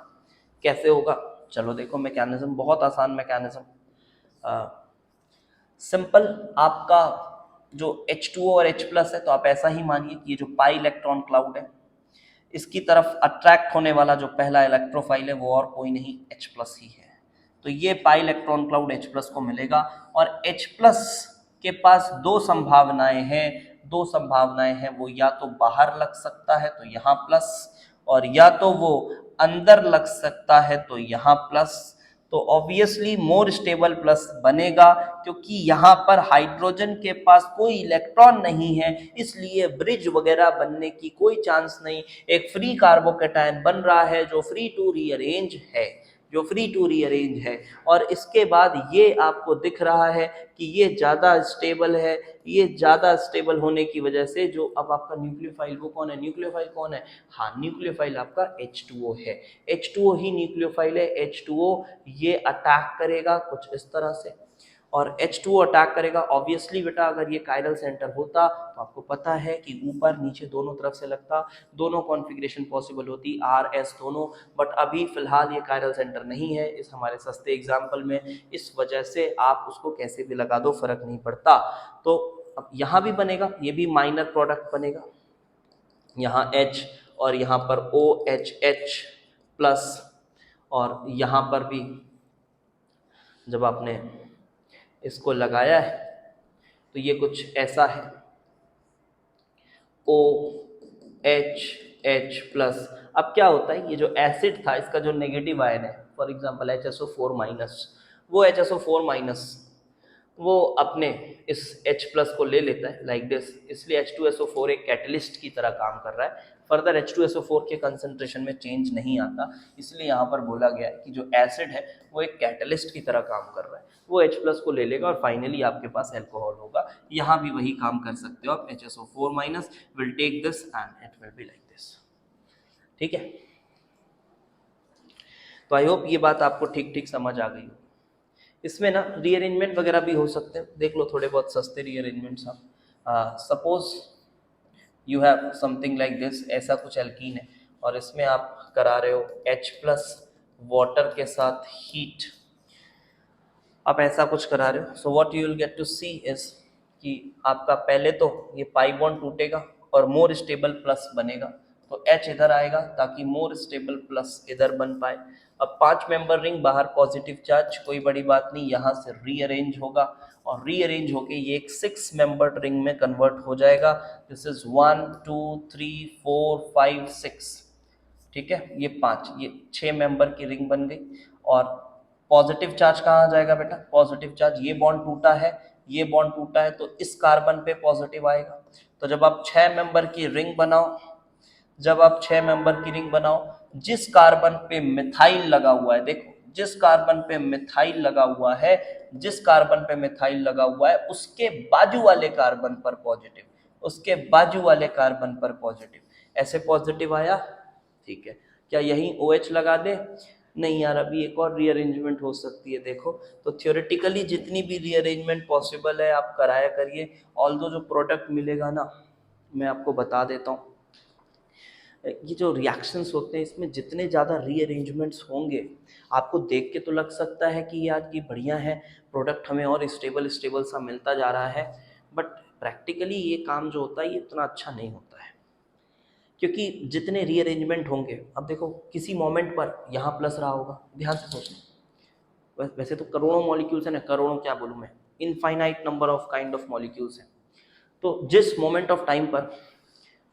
Speaker 1: कैसे होगा, चलो देखो मैकेनिज्म, बहुत आसान मैकेनिज्म। सिंपल, आपका जो H2O और H प्लस है, तो आप ऐसा ही मानिए कि ये जो पाई इलेक्ट्रॉन क्लाउड है, इसकी तरफ अट्रैक्ट होने वाला जो पहला इलेक्ट्रोफाइल है वो और कोई नहीं H प्लस ही है। तो ये pi electron cloud H plus को मिलेगा, और H प्लस के पास दो संभावनाएं हैं, वो या तो बाहर लग सकता है तो यहाँ प्लस, और या तो वो अंदर लग सकता है तो यहाँ प्लस। तो ऑब्वियसली मोर स्टेबल प्लस बनेगा, क्योंकि यहाँ पर हाइड्रोजन के पास कोई इलेक्ट्रॉन नहीं है, इसलिए ब्रिज वगैरह बनने की कोई चांस नहीं। एक फ्री कार्बोकेटायन बन रहा है जो फ्री टू रीअरेंज है, और इसके बाद ये आपको दिख रहा है कि ये ज़्यादा स्टेबल है। ये ज़्यादा स्टेबल होने की वजह से जो अब आपका न्यूक्लियोफाइल, वो कौन है, न्यूक्लियोफाइल कौन है, हाँ न्यूक्लियोफाइल आपका H2O है। H2O ही न्यूक्लियोफाइल है। H2O ये अटैक करेगा कुछ इस तरह से, और H2O अटैक करेगा। ऑब्वियसली बेटा, अगर ये कायरल सेंटर होता तो आपको पता है कि ऊपर नीचे दोनों तरफ से लगता, दोनों कॉन्फ़िगरेशन पॉसिबल होती, RS दोनों। बट अभी फिलहाल ये कायरल सेंटर नहीं है इस हमारे सस्ते एग्जाम्पल में, इस वजह से आप उसको कैसे भी लगा दो, फर्क नहीं पड़ता। तो अब यहाँ भी बनेगा, ये भी माइनर प्रोडक्ट बनेगा, यहाँ H और यहाँ पर OHH प्लस, और यहाँ पर भी जब आपने इसको लगाया है तो ये कुछ ऐसा है, OHH प्लस। अब क्या होता है, ये जो एसिड था इसका जो नेगेटिव आयन है, फॉर एग्जांपल HSO4 माइनस, वो HSO4 माइनस वो अपने इस H प्लस को ले लेता है लाइक दिस, इसलिए H2SO4 एक कैटलिस्ट की तरह काम कर रहा है। फर्दर H2SO4 के कंसंट्रेशन में चेंज नहीं आता, इसलिए यहाँ पर बोला गया है कि जो एसिड है वो एक कैटलिस्ट की तरह काम कर रहा है। वो H प्लस को ले लेगा और फाइनली आपके पास अल्कोहल होगा। यहाँ भी वही काम कर सकते हो आप, HSO4 minus will take this and it will be like this. ठीक है, तो आई होप ये बात आपको ठीक ठीक समझ आ गई। इसमें ना रीअरेंजमेंट वगैरह भी हो सकते हैं, देख लो थोड़े बहुत सस्ते रीअरेंजमेंट्स आप। Suppose you have something like this, ऐसा कुछ एल्कीन है और इसमें आप करा रहे हो H प्लस वाटर के साथ हीट, आप ऐसा कुछ करा रहे हो। So what you will get to see is कि आपका पहले तो ये पाई बॉन्ड टूटेगा और मोर स्टेबल प्लस बनेगा, तो H इधर आएगा ताकि मोर स्टेबल प्लस इधर बन पाए। अब 5 मेंबर रिंग, बाहर पॉजिटिव चार्ज, कोई बड़ी बात नहीं, यहाँ से रीअरेंज होगा और रीअरेंज होके ये एक 6 मेंबर्ड रिंग में कन्वर्ट हो जाएगा। This is 1 2 3 4 5 6। ठीक है, ये 5, ये 6 मेंबर की रिंग बन गई। और पॉजिटिव चार्ज कहाँ जाएगा बेटा, पॉजिटिव चार्ज, ये बॉन्ड टूटा है, ये बॉन्ड टूटा है, तो इस कार्बन पे पॉजिटिव आएगा। तो जब आप 6 मेंबर की रिंग बनाओ, जिस कार्बन पे मिथाइल लगा हुआ है, देखो जिस कार्बन पे मिथाइल लगा हुआ है उसके बाजू वाले कार्बन पर पॉजिटिव, ऐसे पॉजिटिव आया। ठीक है, क्या यही OH लगा दे, नहीं यार, अभी एक और रीअरेंजमेंट हो सकती है। देखो, तो थियोरेटिकली जितनी भी रीअरेंजमेंट पॉसिबल है आप कराया करिए। ऑल्दो जो प्रोडक्ट मिलेगा ना, मैं आपको बता देता हूँ, ये जो रिएक्शंस होते हैं इसमें जितने ज़्यादा रीअरेंजमेंट्स होंगे, आपको देख के तो लग सकता है कि यार ये बढ़िया है, प्रोडक्ट हमें और स्टेबल स्टेबल सा मिलता जा रहा है, बट प्रैक्टिकली ये काम जो होता है ये इतना अच्छा नहीं होता है, क्योंकि जितने रीअरेंजमेंट होंगे, अब देखो किसी मोमेंट पर यहाँ प्लस रहा होगा, ध्यान से सोचना, वैसे तो करोड़ों मॉलिक्यूल्स हैं ना, करोड़ों क्या बोलूँ मैं, infinite number of kind of molecules हैं, तो जिस मोमेंट ऑफ टाइम पर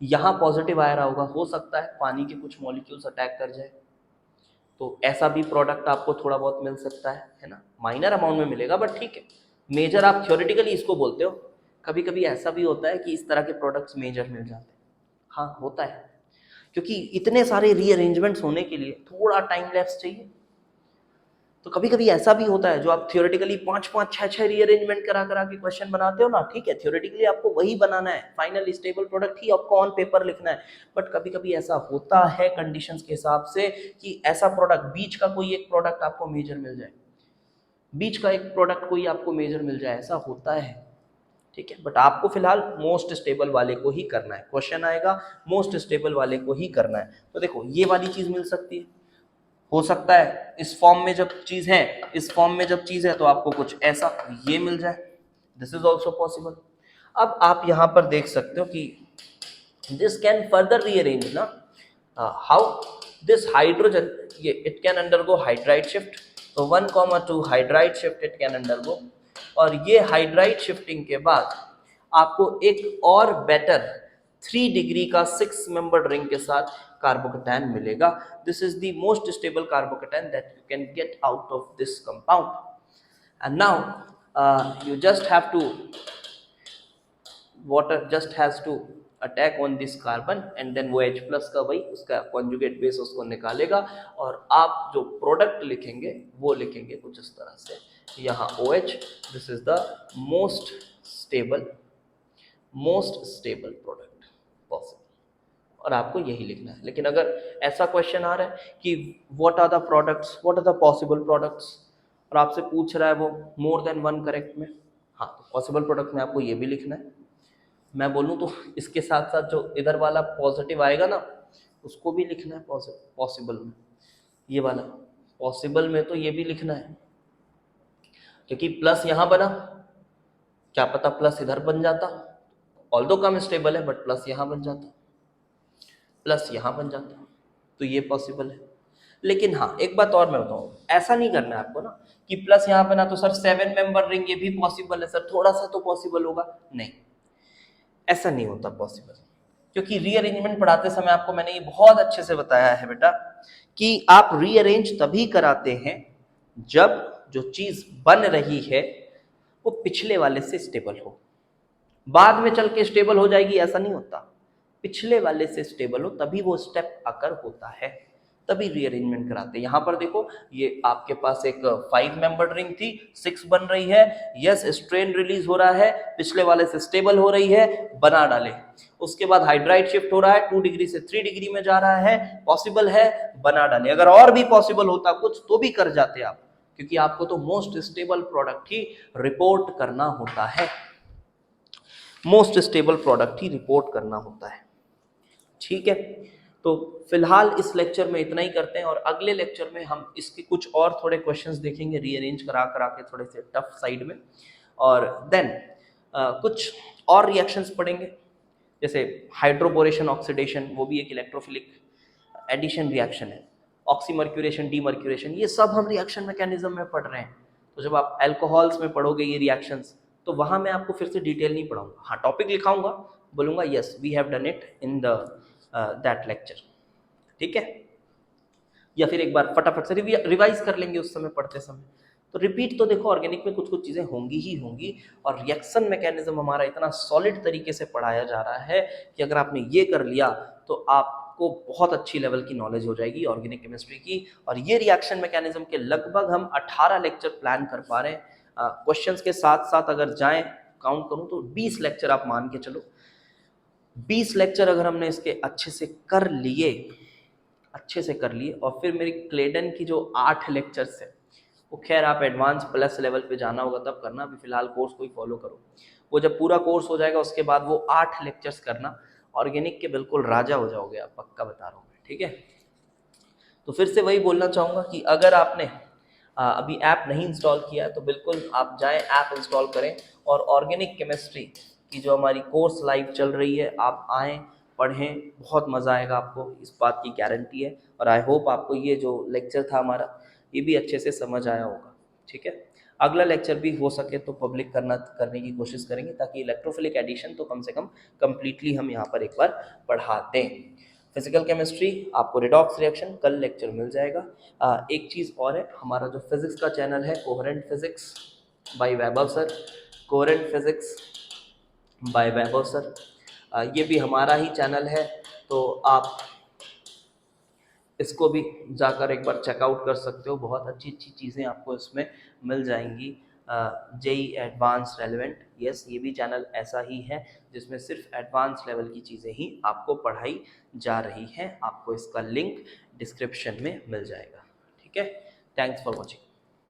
Speaker 1: यहाँ पॉजिटिव आ रहा होगा, हो सकता है पानी के कुछ मॉलिक्यूल्स अटैक कर जाए, तो ऐसा भी प्रोडक्ट आपको थोड़ा बहुत मिल सकता है ना, माइनर अमाउंट में मिलेगा बट ठीक है, मेजर आप थ्योरेटिकली इसको बोलते हो, कभी कभी ऐसा भी होता है कि इस तरह के प्रोडक्ट्स मेजर मिल जाते हैं, हाँ होता है, क्योंकि इतने सारे रीअरेंजमेंट्स होने के लिए थोड़ा टाइम लैप्स चाहिए, तो कभी कभी ऐसा भी होता है जो आप थ्योरेटिकली 5-5 6-6 रीअरेंजमेंट करा करा के क्वेश्चन बनाते हो ना, ठीक है थ्योरेटिकली आपको वही बनाना है, फाइनल स्टेबल प्रोडक्ट ही आपको ऑन पेपर लिखना है, बट कभी कभी ऐसा होता है कंडीशंस के हिसाब से कि ऐसा प्रोडक्ट, बीच का कोई एक प्रोडक्ट आपको मेजर मिल जाए, बीच का एक प्रोडक्ट कोई आपको मेजर मिल जाए, ऐसा होता है, ठीक है, बट आपको फिलहाल मोस्ट स्टेबल वाले को ही करना है, क्वेश्चन आएगा मोस्ट स्टेबल वाले को ही करना है, तो देखो ये वाली चीज मिल सकती है, हो सकता है इस फॉर्म में जब चीज है, इस फॉर्म में जब चीज है तो आपको कुछ ऐसा ये मिल जाए, दिस इज ऑल्सो पॉसिबल। अब आप यहां पर देख सकते हो कि दिस कैन फर्दर रीअरेंज ना, हाउ दिस हाइड्रोजन, ये it can undergo hydride shift, तो 1,2 hydride shift it can undergo, और ये हाइड्राइड शिफ्टिंग के बाद आपको एक और बेटर 3 डिग्री का 6 मेंबर्ड रिंग के साथ कार्बोकेटायन मिलेगा, this is the most stable carbocation that you can get out of this compound, and now you just have to, water just has to attack on this carbon and then वो H plus का वही उसका conjugate base उसको निकालेगा, और आप जो product लिखेंगे वो लिखेंगे कुछ इस तरह से, यहाँ OH, this is the most stable product possible, और आपको यही लिखना है। लेकिन अगर ऐसा क्वेश्चन आ रहा है कि what are the products, what are the possible products, और आपसे पूछ रहा है वो मोर देन 1 करेक्ट में, हाँ तो पॉसिबल प्रोडक्ट में आपको ये भी लिखना है, मैं बोलूँ तो इसके साथ साथ जो इधर वाला पॉजिटिव आएगा ना उसको भी लिखना है पॉसिबल में, ये वाला पॉसिबल में तो ये भी लिखना है, क्योंकि प्लस यहाँ बना, क्या पता प्लस इधर बन जाता, ऑल्दो कम स्टेबल है बट प्लस यहाँ बन जाता, प्लस यहाँ बन जाता, तो ये पॉसिबल है। लेकिन हाँ एक बात और मैं बताऊँ, ऐसा नहीं करना है आपको ना कि प्लस यहाँ बना तो सर 7 मेंबर रिंग ये भी पॉसिबल है सर, थोड़ा सा तो पॉसिबल होगा, नहीं ऐसा नहीं होता पॉसिबल, क्योंकि रीअरेंजमेंट पढ़ाते समय आपको मैंने ये बहुत अच्छे से बताया है बेटा कि आप रीअरेंज तभी कराते हैं जब जो चीज बन रही है वो पिछले वाले से स्टेबल हो, बाद में चल के स्टेबल हो जाएगी ऐसा नहीं होता, पिछले वाले से स्टेबल हो तभी वो स्टेप आकर होता है, तभी रीअरेंजमेंट कराते हैं। यहाँ पर देखो ये आपके पास एक 5 मेंबर्ड रिंग थी, 6 बन रही है, यस स्ट्रेन रिलीज हो रहा है, पिछले वाले से स्टेबल हो रही है, बना डाले, उसके बाद हाइड्राइड शिफ्ट हो रहा है, 2 डिग्री से 3 डिग्री में जा रहा है, पॉसिबल है, बना डाले, अगर और भी पॉसिबल होता कुछ तो भी कर जाते आप, क्योंकि आपको तो मोस्ट स्टेबल प्रोडक्ट ही रिपोर्ट करना होता है, मोस्ट स्टेबल प्रोडक्ट ही रिपोर्ट करना होता है, ठीक है। तो फिलहाल इस लेक्चर में इतना ही करते हैं, और अगले लेक्चर में हम इसके कुछ और थोड़े क्वेश्चंस देखेंगे रीअरेंज करा करा के थोड़े से टफ साइड में, और देन कुछ और रिएक्शंस पढ़ेंगे, जैसे हाइड्रोबोरेशन ऑक्सीडेशन, वो भी एक इलेक्ट्रोफिलिक एडिशन रिएक्शन है, ऑक्सीमर्क्यूरेशन डीमर्क्यूरेशन, ये सब हम रिएक्शन मैकेनिज्म में पढ़ रहे हैं, तो जब आप अल्कोहल्स में पढ़ोगे ये रिएक्शंस तो वहां मैं आपको फिर से डिटेल नहीं पढ़ाऊंगा, हाँ टॉपिक लिखाऊंगा, बोलूंगा yes we have done it in the that lecture, ठीक है, या फिर एक बार फटाफट से रिवाइज कर लेंगे उस समय पढ़ते समय, तो रिपीट तो देखो ऑर्गेनिक में कुछ कुछ चीजें होंगी ही होंगी, और रिएक्शन मैकेनिज्म हमारा इतना सॉलिड तरीके से पढ़ाया जा रहा है कि अगर आपने ये कर लिया तो आपको बहुत अच्छी लेवल की नॉलेज हो जाएगी ऑर्गेनिक केमिस्ट्री की, और ये रिएक्शन मैकेनिज्म के लगभग हम 18 लेक्चर प्लान कर पा रहे हैं, क्वेश्चंस के साथ साथ अगर जाएं काउंट करूं तो 20 लेक्चर आप मान के चलो, 20 लेक्चर अगर हमने इसके अच्छे से कर लिए, और फिर मेरी क्लेडन की जो 8 लेक्चर्स है वो खैर आप एडवांस प्लस लेवल पे जाना होगा तब करना, अभी फिलहाल कोर्स को ही फॉलो करो, वो जब पूरा कोर्स हो जाएगा उसके बाद वो 8 लेक्चर्स करना, ऑर्गेनिक के बिल्कुल राजा हो जाओगे आप, पक्का बता रहा हूँ मैं, ठीक है। तो फिर से वही बोलना चाहूँगा कि अगर आपने अभी ऐप नहीं इंस्टॉल किया है तो बिल्कुल आप जाएं, ऐप इंस्टॉल करें और ऑर्गेनिक केमिस्ट्री की जो हमारी कोर्स लाइव चल रही है, आप आएँ, पढ़ें, बहुत मज़ा आएगा आपको, इस बात की गारंटी है। और आई होप आपको ये जो लेक्चर था हमारा, ये भी अच्छे से समझ आया होगा, ठीक है। अगला लेक्चर भी हो सके तो पब्लिक करने की कोशिश करेंगे, ताकि इलेक्ट्रोफिलिक एडिशन तो कम से कम कंप्लीटली हम यहाँ पर एक बार पढ़ा दें। फिजिकल केमिस्ट्री आपको रिडॉक्स रिएक्शन कल लेक्चर मिल जाएगा। एक चीज़ और है, हमारा जो फिज़िक्स का चैनल है कोहेरेंट फिज़िक्स बाय वैभव सर, कोहेरेंट फिज़िक्स बाय वैभव सर, ये भी हमारा ही चैनल है, तो आप इसको भी जाकर एक बार चेकआउट कर सकते हो। बहुत अच्छी अच्छी चीज़ें आपको इसमें मिल जाएंगी। जेई एडवांस रेलेवेंट, यस, ये भी चैनल ऐसा ही है जिसमें सिर्फ एडवांस लेवल की चीज़ें ही आपको पढ़ाई जा रही हैं। आपको इसका लिंक डिस्क्रिप्शन में मिल जाएगा, ठीक है। Thanks for watching.